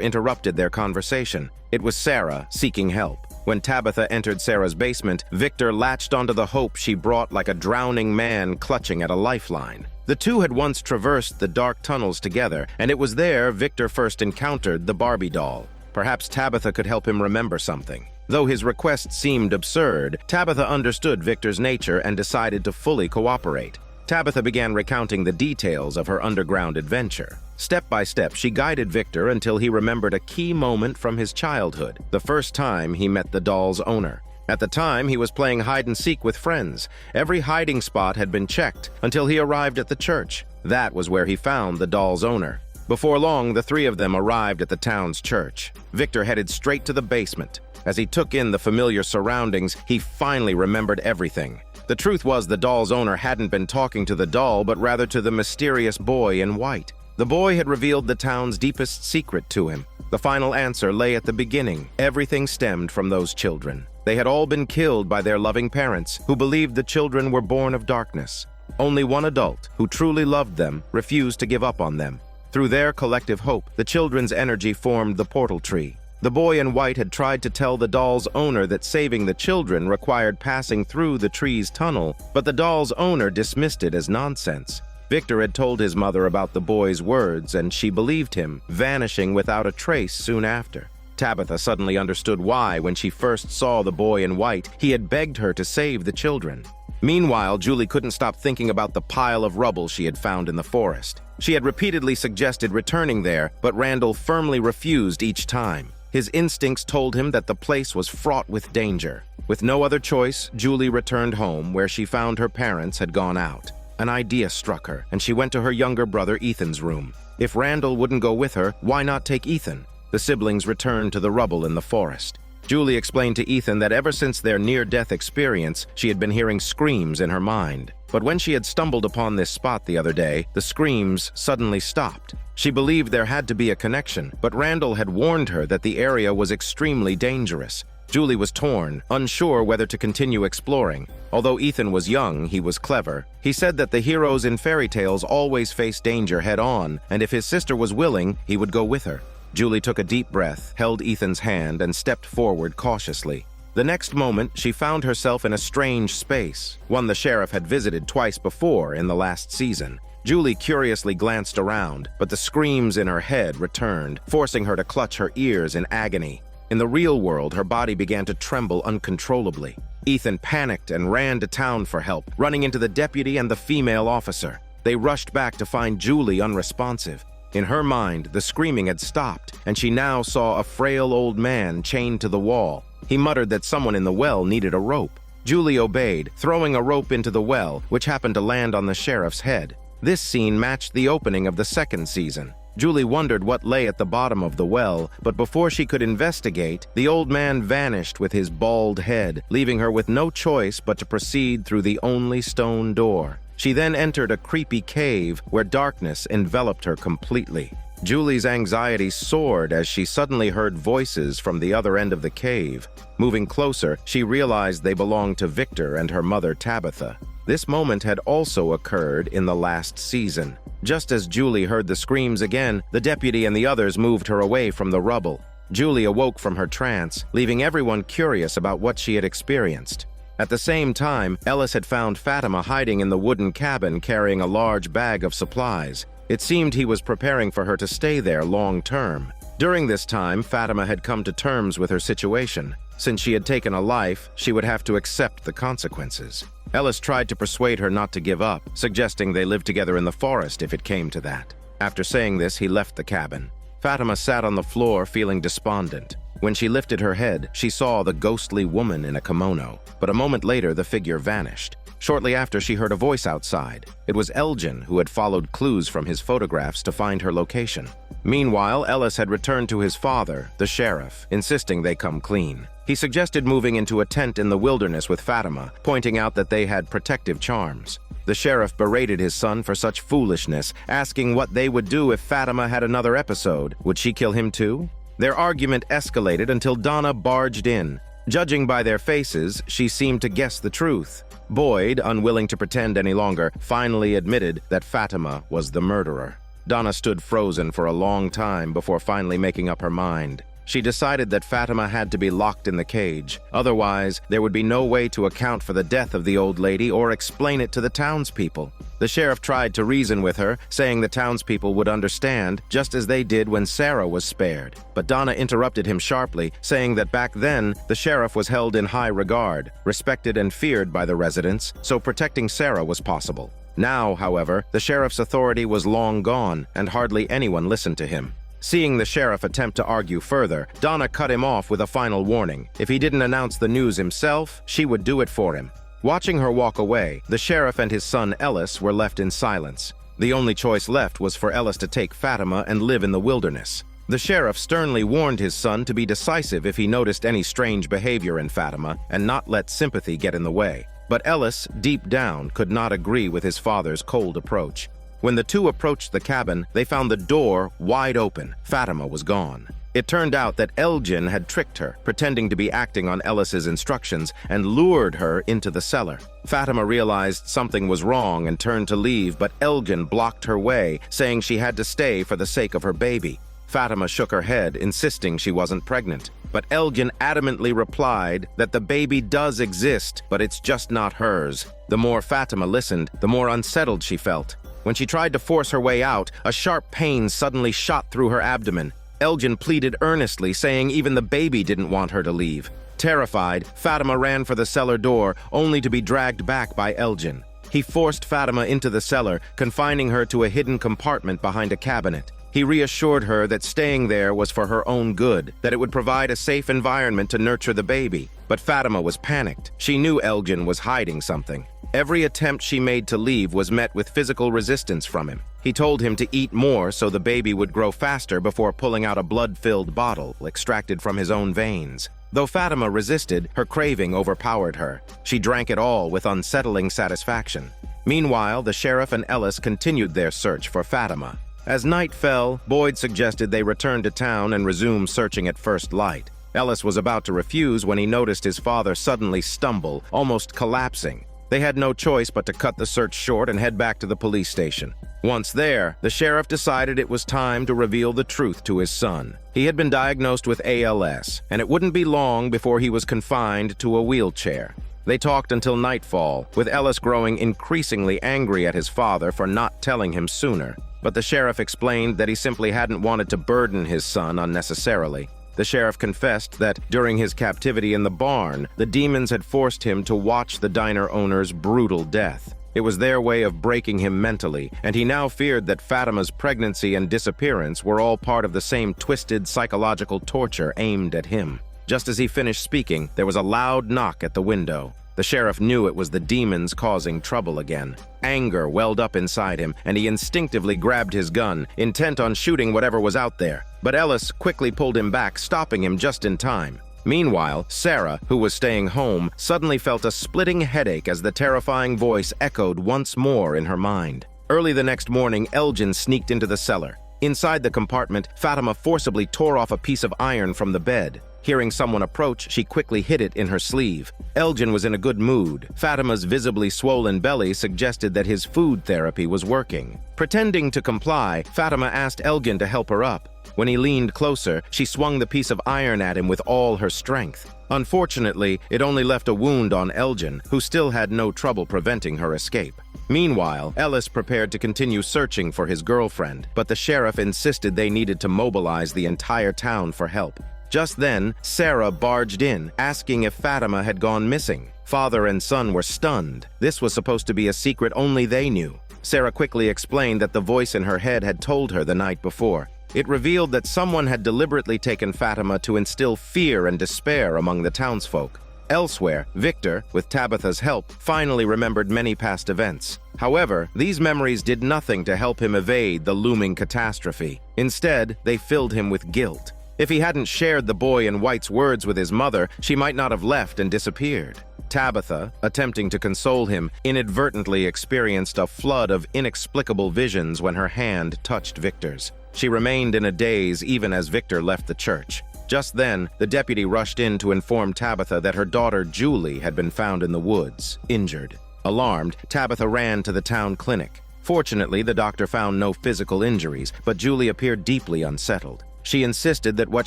interrupted their conversation. It was Sarah, seeking help. When Tabitha entered Sarah's basement, Victor latched onto the hope she brought like a drowning man clutching at a lifeline. The two had once traversed the dark tunnels together, and it was there Victor first encountered the Barbie doll. Perhaps Tabitha could help him remember something. Though his request seemed absurd, Tabitha understood Victor's nature and decided to fully cooperate. Tabitha began recounting the details of her underground adventure. Step by step, she guided Victor until he remembered a key moment from his childhood, the first time he met the doll's owner. At the time, he was playing hide-and-seek with friends. Every hiding spot had been checked until he arrived at the church. That was where he found the doll's owner. Before long, the three of them arrived at the town's church. Victor headed straight to the basement. As he took in the familiar surroundings, he finally remembered everything. The truth was the doll's owner hadn't been talking to the doll, but rather to the mysterious boy in white. The boy had revealed the town's deepest secret to him. The final answer lay at the beginning. Everything stemmed from those children. They had all been killed by their loving parents, who believed the children were born of darkness. Only one adult, who truly loved them, refused to give up on them. Through their collective hope, the children's energy formed the portal tree. The boy in white had tried to tell the doll's owner that saving the children required passing through the tree's tunnel, but the doll's owner dismissed it as nonsense. Victor had told his mother about the boy's words, and she believed him, vanishing without a trace soon after. Tabitha suddenly understood why, when she first saw the boy in white, he had begged her to save the children. Meanwhile, Julie couldn't stop thinking about the pile of rubble she had found in the forest. She had repeatedly suggested returning there, but Randall firmly refused each time. His instincts told him that the place was fraught with danger. With no other choice, Julie returned home, where she found her parents had gone out. An idea struck her, and she went to her younger brother Ethan's room. If Randall wouldn't go with her, why not take Ethan? The siblings returned to the rubble in the forest. Julie explained to Ethan that ever since their near-death experience, she had been hearing screams in her mind. But when she had stumbled upon this spot the other day, the screams suddenly stopped. She believed there had to be a connection, but Randall had warned her that the area was extremely dangerous. Julie was torn, unsure whether to continue exploring. Although Ethan was young, he was clever. He said that the heroes in fairy tales always face danger head-on, and if his sister was willing, he would go with her. Julie took a deep breath, held Ethan's hand, and stepped forward cautiously. The next moment, she found herself in a strange space, one the sheriff had visited twice before in the last season. Julie curiously glanced around, but the screams in her head returned, forcing her to clutch her ears in agony. In the real world, her body began to tremble uncontrollably. Ethan panicked and ran to town for help, running into the deputy and the female officer. They rushed back to find Julie unresponsive. In her mind, the screaming had stopped, and she now saw a frail old man chained to the wall. He muttered that someone in the well needed a rope. Julie obeyed, throwing a rope into the well, which happened to land on the sheriff's head. This scene matched the opening of the second season. Julie wondered what lay at the bottom of the well, but before she could investigate, the old man vanished with his bald head, leaving her with no choice but to proceed through the only stone door. She then entered a creepy cave where darkness enveloped her completely. Julie's anxiety soared as she suddenly heard voices from the other end of the cave. Moving closer, she realized they belonged to Victor and her mother Tabitha. This moment had also occurred in the last season. Just as Julie heard the screams again, the deputy and the others moved her away from the rubble. Julie awoke from her trance, leaving everyone curious about what she had experienced. At the same time, Ellis had found Fatima hiding in the wooden cabin carrying a large bag of supplies. It seemed he was preparing for her to stay there long-term. During this time, Fatima had come to terms with her situation. Since she had taken a life, she would have to accept the consequences. Ellis tried to persuade her not to give up, suggesting they live together in the forest if it came to that. After saying this, he left the cabin. Fatima sat on the floor feeling despondent. When she lifted her head, she saw the ghostly woman in a kimono, but a moment later the figure vanished. Shortly after, she heard a voice outside. It was Elgin, who had followed clues from his photographs to find her location. Meanwhile, Ellis had returned to his father, the sheriff, insisting they come clean. He suggested moving into a tent in the wilderness with Fatima, pointing out that they had protective charms. The sheriff berated his son for such foolishness, asking what they would do if Fatima had another episode. Would she kill him too? Their argument escalated until Donna barged in. Judging by their faces, she seemed to guess the truth. Boyd, unwilling to pretend any longer, finally admitted that Fatima was the murderer. Donna stood frozen for a long time before finally making up her mind. She decided that Fatima had to be locked in the cage. Otherwise, there would be no way to account for the death of the old lady or explain it to the townspeople. The sheriff tried to reason with her, saying the townspeople would understand, just as they did when Sarah was spared. But Donna interrupted him sharply, saying that back then, the sheriff was held in high regard, respected and feared by the residents, so protecting Sarah was possible. Now, however, the sheriff's authority was long gone, and hardly anyone listened to him. Seeing the sheriff attempt to argue further, Donna cut him off with a final warning. If he didn't announce the news himself, she would do it for him. Watching her walk away, the sheriff and his son Ellis were left in silence. The only choice left was for Ellis to take Fatima and live in the wilderness. The sheriff sternly warned his son to be decisive if he noticed any strange behavior in Fatima and not let sympathy get in the way. But Ellis, deep down, could not agree with his father's cold approach. When the two approached the cabin, they found the door wide open. Fatima was gone. It turned out that Elgin had tricked her, pretending to be acting on Ellis's instructions, and lured her into the cellar. Fatima realized something was wrong and turned to leave, but Elgin blocked her way, saying she had to stay for the sake of her baby. Fatima shook her head, insisting she wasn't pregnant. But Elgin adamantly replied that the baby does exist, but it's just not hers. The more Fatima listened, the more unsettled she felt. When she tried to force her way out, a sharp pain suddenly shot through her abdomen. Elgin pleaded earnestly, saying even the baby didn't want her to leave. Terrified, Fatima ran for the cellar door, only to be dragged back by Elgin. He forced Fatima into the cellar, confining her to a hidden compartment behind a cabinet. He reassured her that staying there was for her own good, that it would provide a safe environment to nurture the baby. But Fatima was panicked. She knew Elgin was hiding something. Every attempt she made to leave was met with physical resistance from him. He told him to eat more so the baby would grow faster before pulling out a blood-filled bottle extracted from his own veins. Though Fatima resisted, her craving overpowered her. She drank it all with unsettling satisfaction. Meanwhile, the sheriff and Ellis continued their search for Fatima. As night fell, Boyd suggested they return to town and resume searching at first light. Ellis was about to refuse when he noticed his father suddenly stumble, almost collapsing. They had no choice but to cut the search short and head back to the police station. Once there, the sheriff decided it was time to reveal the truth to his son. He had been diagnosed with ALS, and it wouldn't be long before he was confined to a wheelchair. They talked until nightfall, with Ellis growing increasingly angry at his father for not telling him sooner. But the sheriff explained that he simply hadn't wanted to burden his son unnecessarily. The sheriff confessed that during his captivity in the barn, the demons had forced him to watch the diner owner's brutal death. It was their way of breaking him mentally, and he now feared that Fatima's pregnancy and disappearance were all part of the same twisted psychological torture aimed at him. Just as he finished speaking, there was a loud knock at the window. The sheriff knew it was the demons causing trouble again. Anger welled up inside him, and he instinctively grabbed his gun, intent on shooting whatever was out there. But Ellis quickly pulled him back, stopping him just in time. Meanwhile, Sarah, who was staying home, suddenly felt a splitting headache as the terrifying voice echoed once more in her mind. Early the next morning, Elgin sneaked into the cellar. Inside the compartment, Fatima forcibly tore off a piece of iron from the bed. Hearing someone approach, she quickly hid it in her sleeve. Elgin was in a good mood. Fatima's visibly swollen belly suggested that his food therapy was working. Pretending to comply, Fatima asked Elgin to help her up. When he leaned closer, she swung the piece of iron at him with all her strength. Unfortunately, it only left a wound on Elgin, who still had no trouble preventing her escape. Meanwhile, Ellis prepared to continue searching for his girlfriend, but the sheriff insisted they needed to mobilize the entire town for help. Just then, Sarah barged in, asking if Fatima had gone missing. Father and son were stunned. This was supposed to be a secret only they knew. Sarah quickly explained that the voice in her head had told her the night before. It revealed that someone had deliberately taken Fatima to instill fear and despair among the townsfolk. Elsewhere, Victor, with Tabitha's help, finally remembered many past events. However, these memories did nothing to help him evade the looming catastrophe. Instead, they filled him with guilt. If he hadn't shared the boy in white's words with his mother, she might not have left and disappeared. Tabitha, attempting to console him, inadvertently experienced a flood of inexplicable visions when her hand touched Victor's. She remained in a daze even as Victor left the church. Just then, the deputy rushed in to inform Tabitha that her daughter Julie had been found in the woods, injured. Alarmed, Tabitha ran to the town clinic. Fortunately, the doctor found no physical injuries, but Julie appeared deeply unsettled. She insisted that what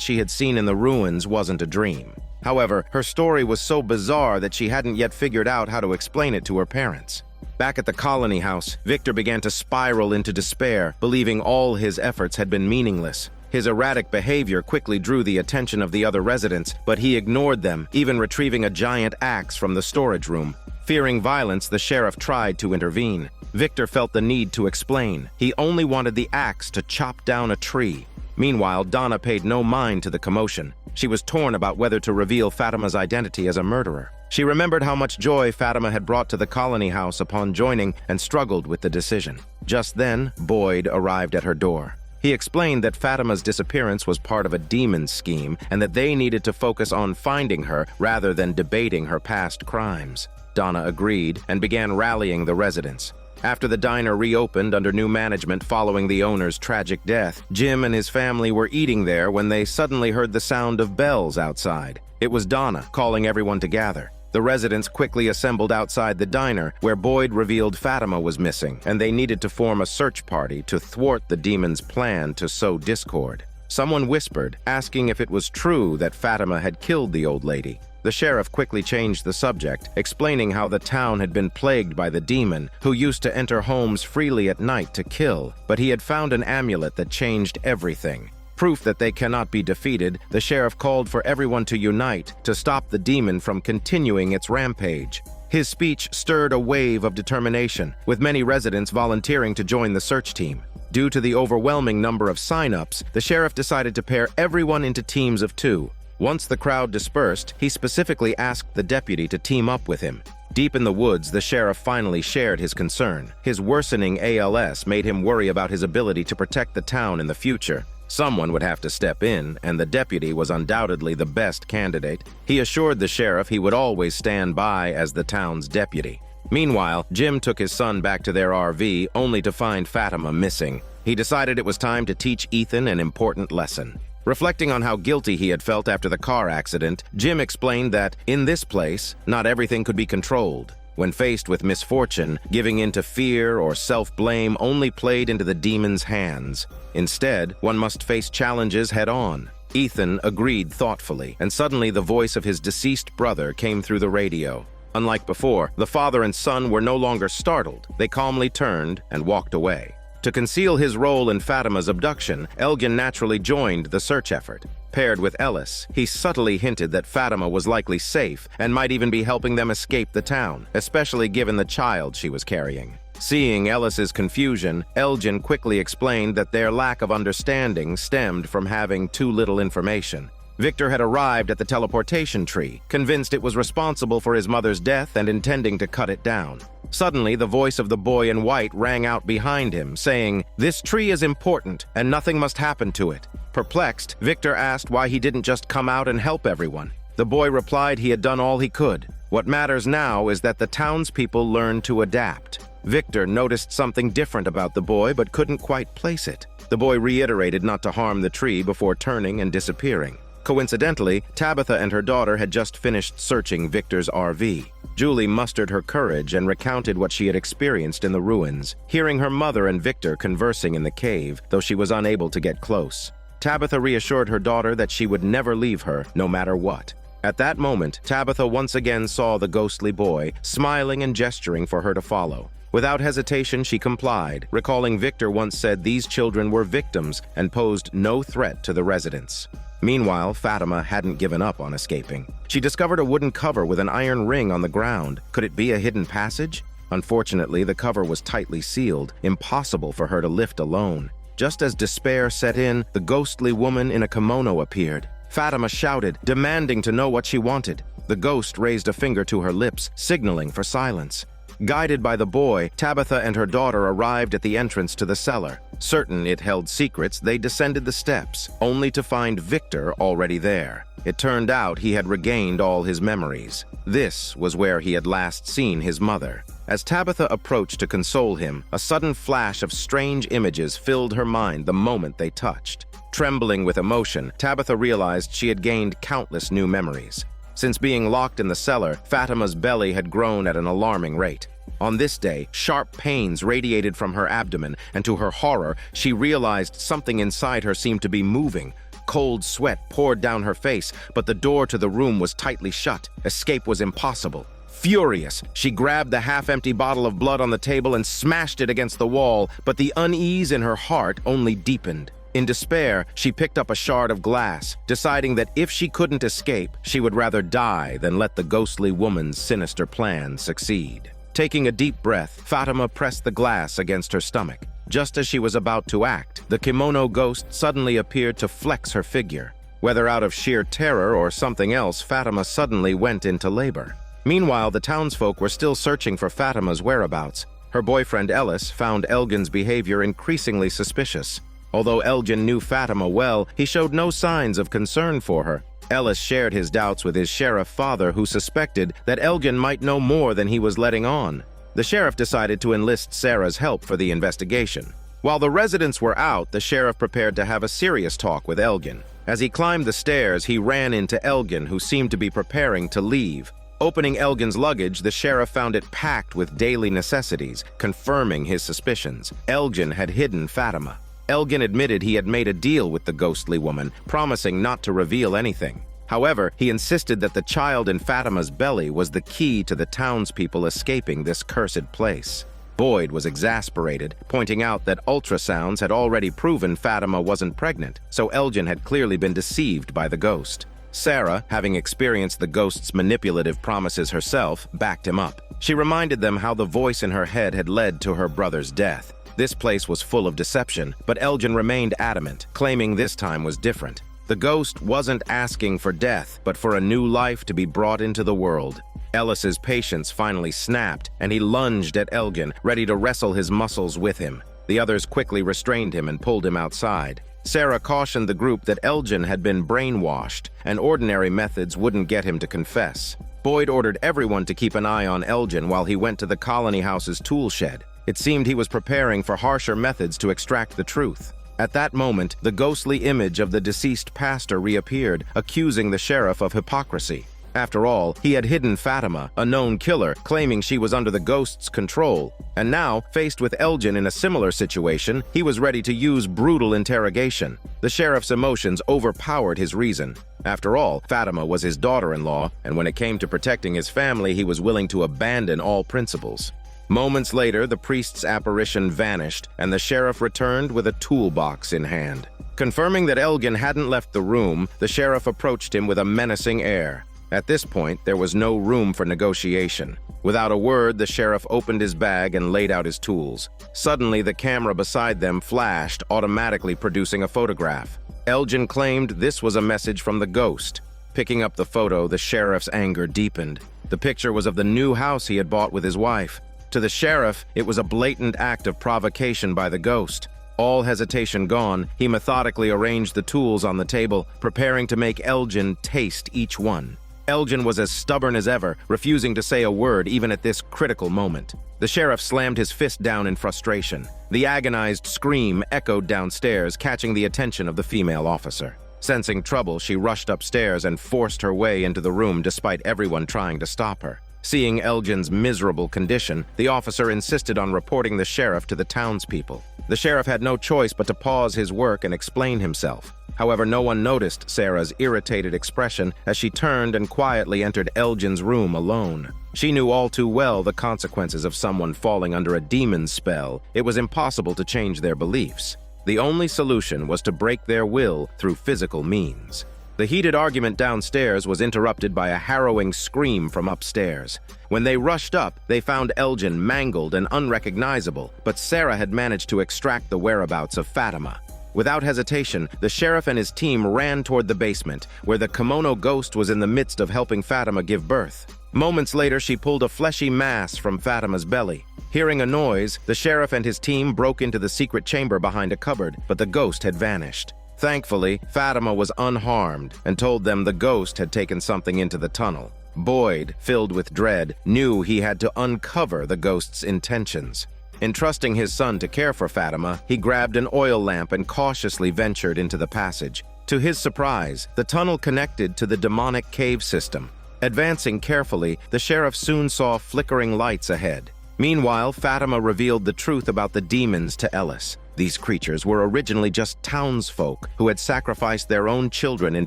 she had seen in the ruins wasn't a dream. However, her story was so bizarre that she hadn't yet figured out how to explain it to her parents. Back at the colony house, Victor began to spiral into despair, believing all his efforts had been meaningless. His erratic behavior quickly drew the attention of the other residents, but he ignored them, even retrieving a giant axe from the storage room. Fearing violence, the sheriff tried to intervene. Victor felt the need to explain. He only wanted the axe to chop down a tree. Meanwhile, Donna paid no mind to the commotion. She was torn about whether to reveal Fatima's identity as a murderer. She remembered how much joy Fatima had brought to the colony house upon joining and struggled with the decision. Just then, Boyd arrived at her door. He explained that Fatima's disappearance was part of a demon's scheme and that they needed to focus on finding her rather than debating her past crimes. Donna agreed and began rallying the residents. After the diner reopened under new management following the owner's tragic death, Jim and his family were eating there when they suddenly heard the sound of bells outside. It was Donna calling everyone to gather. The residents quickly assembled outside the diner, where Boyd revealed Fatima was missing, and they needed to form a search party to thwart the demon's plan to sow discord. Someone whispered, asking if it was true that Fatima had killed the old lady. The sheriff quickly changed the subject, explaining how the town had been plagued by the demon, who used to enter homes freely at night to kill, but he had found an amulet that changed everything. Proof that they cannot be defeated, the sheriff called for everyone to unite to stop the demon from continuing its rampage. His speech stirred a wave of determination, with many residents volunteering to join the search team. Due to the overwhelming number of sign-ups, the sheriff decided to pair everyone into teams of 2. Once the crowd dispersed, he specifically asked the deputy to team up with him. Deep in the woods, the sheriff finally shared his concern. His worsening ALS made him worry about his ability to protect the town in the future. Someone would have to step in, and the deputy was undoubtedly the best candidate. He assured the sheriff he would always stand by as the town's deputy. Meanwhile, Jim took his son back to their RV, only to find Fatima missing. He decided it was time to teach Ethan an important lesson. Reflecting on how guilty he had felt after the car accident, Jim explained that, in this place, not everything could be controlled. When faced with misfortune, giving in to fear or self-blame only played into the demon's hands. Instead, one must face challenges head-on. Ethan agreed thoughtfully, and suddenly the voice of his deceased brother came through the radio. Unlike before, the father and son were no longer startled. They calmly turned and walked away. To conceal his role in Fatima's abduction, Elgin naturally joined the search effort. Paired with Ellis, he subtly hinted that Fatima was likely safe and might even be helping them escape the town, especially given the child she was carrying. Seeing Ellis's confusion, Elgin quickly explained that their lack of understanding stemmed from having too little information. Victor had arrived at the teleportation tree, convinced it was responsible for his mother's death and intending to cut it down. Suddenly, the voice of the boy in white rang out behind him, saying, "This tree is important, and nothing must happen to it." Perplexed, Victor asked why he didn't just come out and help everyone. The boy replied he had done all he could. What matters now is that the townspeople learn to adapt. Victor noticed something different about the boy but couldn't quite place it. The boy reiterated not to harm the tree before turning and disappearing. Coincidentally, Tabitha and her daughter had just finished searching Victor's RV. Julie mustered her courage and recounted what she had experienced in the ruins, hearing her mother and Victor conversing in the cave, though she was unable to get close. Tabitha reassured her daughter that she would never leave her, no matter what. At that moment, Tabitha once again saw the ghostly boy, smiling and gesturing for her to follow. Without hesitation, she complied, recalling Victor once said these children were victims and posed no threat to the residents. Meanwhile, Fatima hadn't given up on escaping. She discovered a wooden cover with an iron ring on the ground. Could it be a hidden passage? Unfortunately, the cover was tightly sealed, impossible for her to lift alone. Just as despair set in, the ghostly woman in a kimono appeared. Fatima shouted, demanding to know what she wanted. The ghost raised a finger to her lips, signaling for silence. Guided by the boy, Tabitha and her daughter arrived at the entrance to the cellar. Certain it held secrets, they descended the steps, only to find Victor already there. It turned out he had regained all his memories. This was where he had last seen his mother. As Tabitha approached to console him, a sudden flash of strange images filled her mind the moment they touched. Trembling with emotion, Tabitha realized she had gained countless new memories. Since being locked in the cellar, Fatima's belly had grown at an alarming rate. On this day, sharp pains radiated from her abdomen, and to her horror, she realized something inside her seemed to be moving. Cold sweat poured down her face, but the door to the room was tightly shut. Escape was impossible. Furious, she grabbed the half-empty bottle of blood on the table and smashed it against the wall, but the unease in her heart only deepened. In despair, she picked up a shard of glass, deciding that if she couldn't escape, she would rather die than let the ghostly woman's sinister plan succeed. Taking a deep breath, Fatima pressed the glass against her stomach. Just as she was about to act, the kimono ghost suddenly appeared to flex her figure. Whether out of sheer terror or something else, Fatima suddenly went into labor. Meanwhile, the townsfolk were still searching for Fatima's whereabouts. Her boyfriend Ellis found Elgin's behavior increasingly suspicious. Although Elgin knew Fatima well, he showed no signs of concern for her. Ellis shared his doubts with his sheriff father, who suspected that Elgin might know more than he was letting on. The sheriff decided to enlist Sarah's help for the investigation. While the residents were out, the sheriff prepared to have a serious talk with Elgin. As he climbed the stairs, he ran into Elgin, who seemed to be preparing to leave. Opening Elgin's luggage, the sheriff found it packed with daily necessities, confirming his suspicions. Elgin had hidden Fatima. Elgin admitted he had made a deal with the ghostly woman, promising not to reveal anything. However, he insisted that the child in Fatima's belly was the key to the townspeople escaping this cursed place. Boyd was exasperated, pointing out that ultrasounds had already proven Fatima wasn't pregnant, so Elgin had clearly been deceived by the ghost. Sarah, having experienced the ghost's manipulative promises herself, backed him up. She reminded them how the voice in her head had led to her brother's death. This place was full of deception, but Elgin remained adamant, claiming this time was different. The ghost wasn't asking for death, but for a new life to be brought into the world. Ellis's patience finally snapped, and he lunged at Elgin, ready to wrestle his muscles with him. The others quickly restrained him and pulled him outside. Sarah cautioned the group that Elgin had been brainwashed, and ordinary methods wouldn't get him to confess. Boyd ordered everyone to keep an eye on Elgin while he went to the colony house's tool shed. It seemed he was preparing for harsher methods to extract the truth. At that moment, the ghostly image of the deceased pastor reappeared, accusing the sheriff of hypocrisy. After all, he had hidden Fatima, a known killer, claiming she was under the ghost's control. And now, faced with Elgin in a similar situation, he was ready to use brutal interrogation. The sheriff's emotions overpowered his reason. After all, Fatima was his daughter-in-law, and when it came to protecting his family, he was willing to abandon all principles. Moments later, the priest's apparition vanished, and the sheriff returned with a toolbox in hand. Confirming that Elgin hadn't left the room, the sheriff approached him with a menacing air. At this point, there was no room for negotiation. Without a word, the sheriff opened his bag and laid out his tools. Suddenly, the camera beside them flashed, automatically producing a photograph. Elgin claimed this was a message from the ghost. Picking up the photo, the sheriff's anger deepened. The picture was of the new house he had bought with his wife. To the sheriff, it was a blatant act of provocation by the ghost. All hesitation gone, he methodically arranged the tools on the table, preparing to make Elgin taste each one. Elgin was as stubborn as ever, refusing to say a word even at this critical moment. The sheriff slammed his fist down in frustration. The agonized scream echoed downstairs, catching the attention of the female officer. Sensing trouble, she rushed upstairs and forced her way into the room despite everyone trying to stop her. Seeing Elgin's miserable condition, the officer insisted on reporting the sheriff to the townspeople. The sheriff had no choice but to pause his work and explain himself. However, no one noticed Sarah's irritated expression as she turned and quietly entered Elgin's room alone. She knew all too well the consequences of someone falling under a demon's spell. It was impossible to change their beliefs. The only solution was to break their will through physical means. The heated argument downstairs was interrupted by a harrowing scream from upstairs. When they rushed up, they found Elgin mangled and unrecognizable, but Sarah had managed to extract the whereabouts of Fatima. Without hesitation, the sheriff and his team ran toward the basement, where the kimono ghost was in the midst of helping Fatima give birth. Moments later, she pulled a fleshy mass from Fatima's belly. Hearing a noise, the sheriff and his team broke into the secret chamber behind a cupboard, but the ghost had vanished. Thankfully, Fatima was unharmed and told them the ghost had taken something into the tunnel. Boyd, filled with dread, knew he had to uncover the ghost's intentions. Entrusting his son to care for Fatima, he grabbed an oil lamp and cautiously ventured into the passage. To his surprise, the tunnel connected to the demonic cave system. Advancing carefully, the sheriff soon saw flickering lights ahead. Meanwhile, Fatima revealed the truth about the demons to Ellis. These creatures were originally just townsfolk who had sacrificed their own children in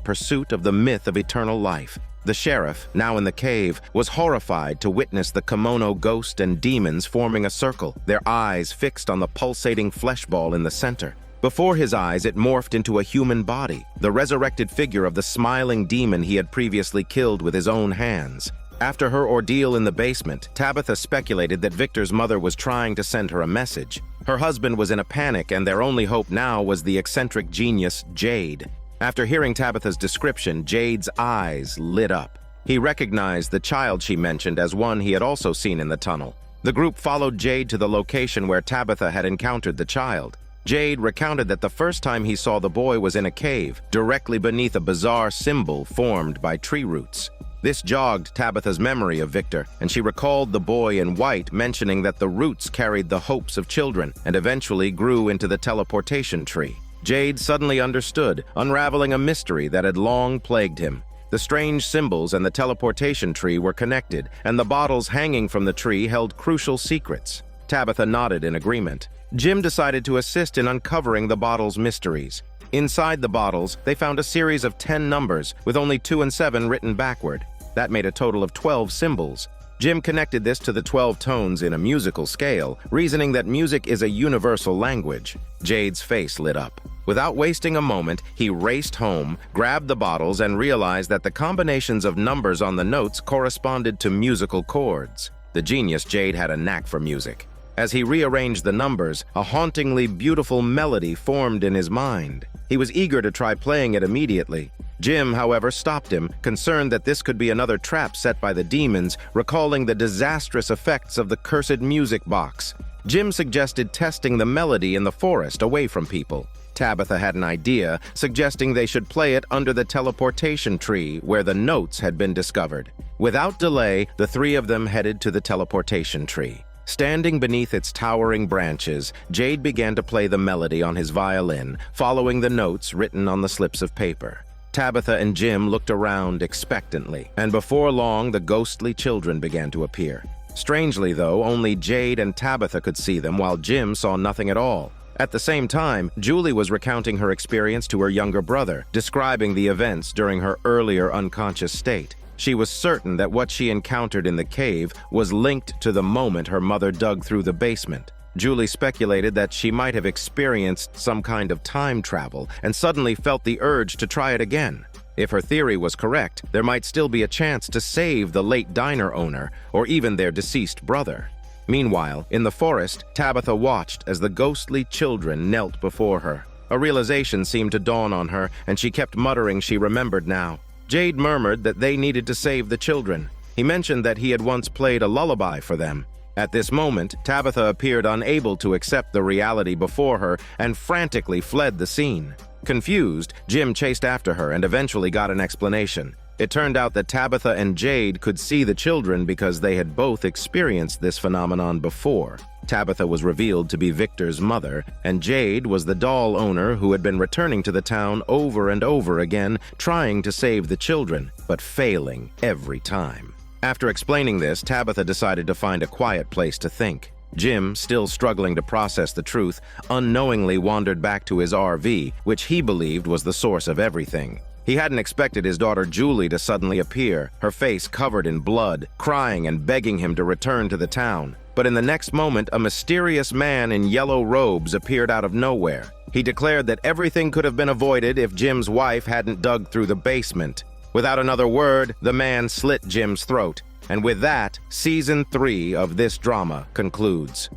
pursuit of the myth of eternal life. The sheriff, now in the cave, was horrified to witness the kimono ghost and demons forming a circle, their eyes fixed on the pulsating flesh ball in the center. Before his eyes, it morphed into a human body, the resurrected figure of the smiling demon he had previously killed with his own hands. After her ordeal in the basement, Tabitha speculated that Victor's mother was trying to send her a message. Her husband was in a panic, and their only hope now was the eccentric genius, Jade. After hearing Tabitha's description, Jade's eyes lit up. He recognized the child she mentioned as one he had also seen in the tunnel. The group followed Jade to the location where Tabitha had encountered the child. Jade recounted that the first time he saw the boy was in a cave, directly beneath a bizarre symbol formed by tree roots. This jogged Tabitha's memory of Victor, and she recalled the boy in white mentioning that the roots carried the hopes of children and eventually grew into the teleportation tree. Jade suddenly understood, unraveling a mystery that had long plagued him. The strange symbols and the teleportation tree were connected, and the bottles hanging from the tree held crucial secrets. Tabitha nodded in agreement. Jim decided to assist in uncovering the bottles' mysteries. Inside the bottles, they found a series of 10 numbers, with only 2 and 7 written backward. That made a total of 12 symbols. Jim connected this to the 12 tones in a musical scale, reasoning that music is a universal language. Jade's face lit up. Without wasting a moment, he raced home, grabbed the bottles, and realized that the combinations of numbers on the notes corresponded to musical chords. The genius Jade had a knack for music. As he rearranged the numbers, a hauntingly beautiful melody formed in his mind. He was eager to try playing it immediately. Jim, however, stopped him, concerned that this could be another trap set by the demons, recalling the disastrous effects of the cursed music box. Jim suggested testing the melody in the forest away from people. Tabitha had an idea, suggesting they should play it under the teleportation tree where the notes had been discovered. Without delay, the three of them headed to the teleportation tree. Standing beneath its towering branches, Jade began to play the melody on his violin, following the notes written on the slips of paper. Tabitha and Jim looked around expectantly, and before long the ghostly children began to appear. Strangely, though, only Jade and Tabitha could see them, while Jim saw nothing at all. At the same time, Julie was recounting her experience to her younger brother, describing the events during her earlier unconscious state. She was certain that what she encountered in the cave was linked to the moment her mother dug through the basement. Julie speculated that she might have experienced some kind of time travel and suddenly felt the urge to try it again. If her theory was correct, there might still be a chance to save the late diner owner or even their deceased brother. Meanwhile, in the forest, Tabitha watched as the ghostly children knelt before her. A realization seemed to dawn on her, and she kept muttering she remembered now. Jade murmured that they needed to save the children. He mentioned that he had once played a lullaby for them. At this moment, Tabitha appeared unable to accept the reality before her and frantically fled the scene. Confused, Jim chased after her and eventually got an explanation. It turned out that Tabitha and Jade could see the children because they had both experienced this phenomenon before. Tabitha was revealed to be Victor's mother, and Jade was the doll owner who had been returning to the town over and over again, trying to save the children, but failing every time. After explaining this, Tabitha decided to find a quiet place to think. Jim, still struggling to process the truth, unknowingly wandered back to his RV, which he believed was the source of everything. He hadn't expected his daughter Julie to suddenly appear, her face covered in blood, crying and begging him to return to the town. But in the next moment, a mysterious man in yellow robes appeared out of nowhere. He declared that everything could have been avoided if Jim's wife hadn't dug through the basement. Without another word, the man slit Jim's throat. And with that, Season 3 of this drama concludes.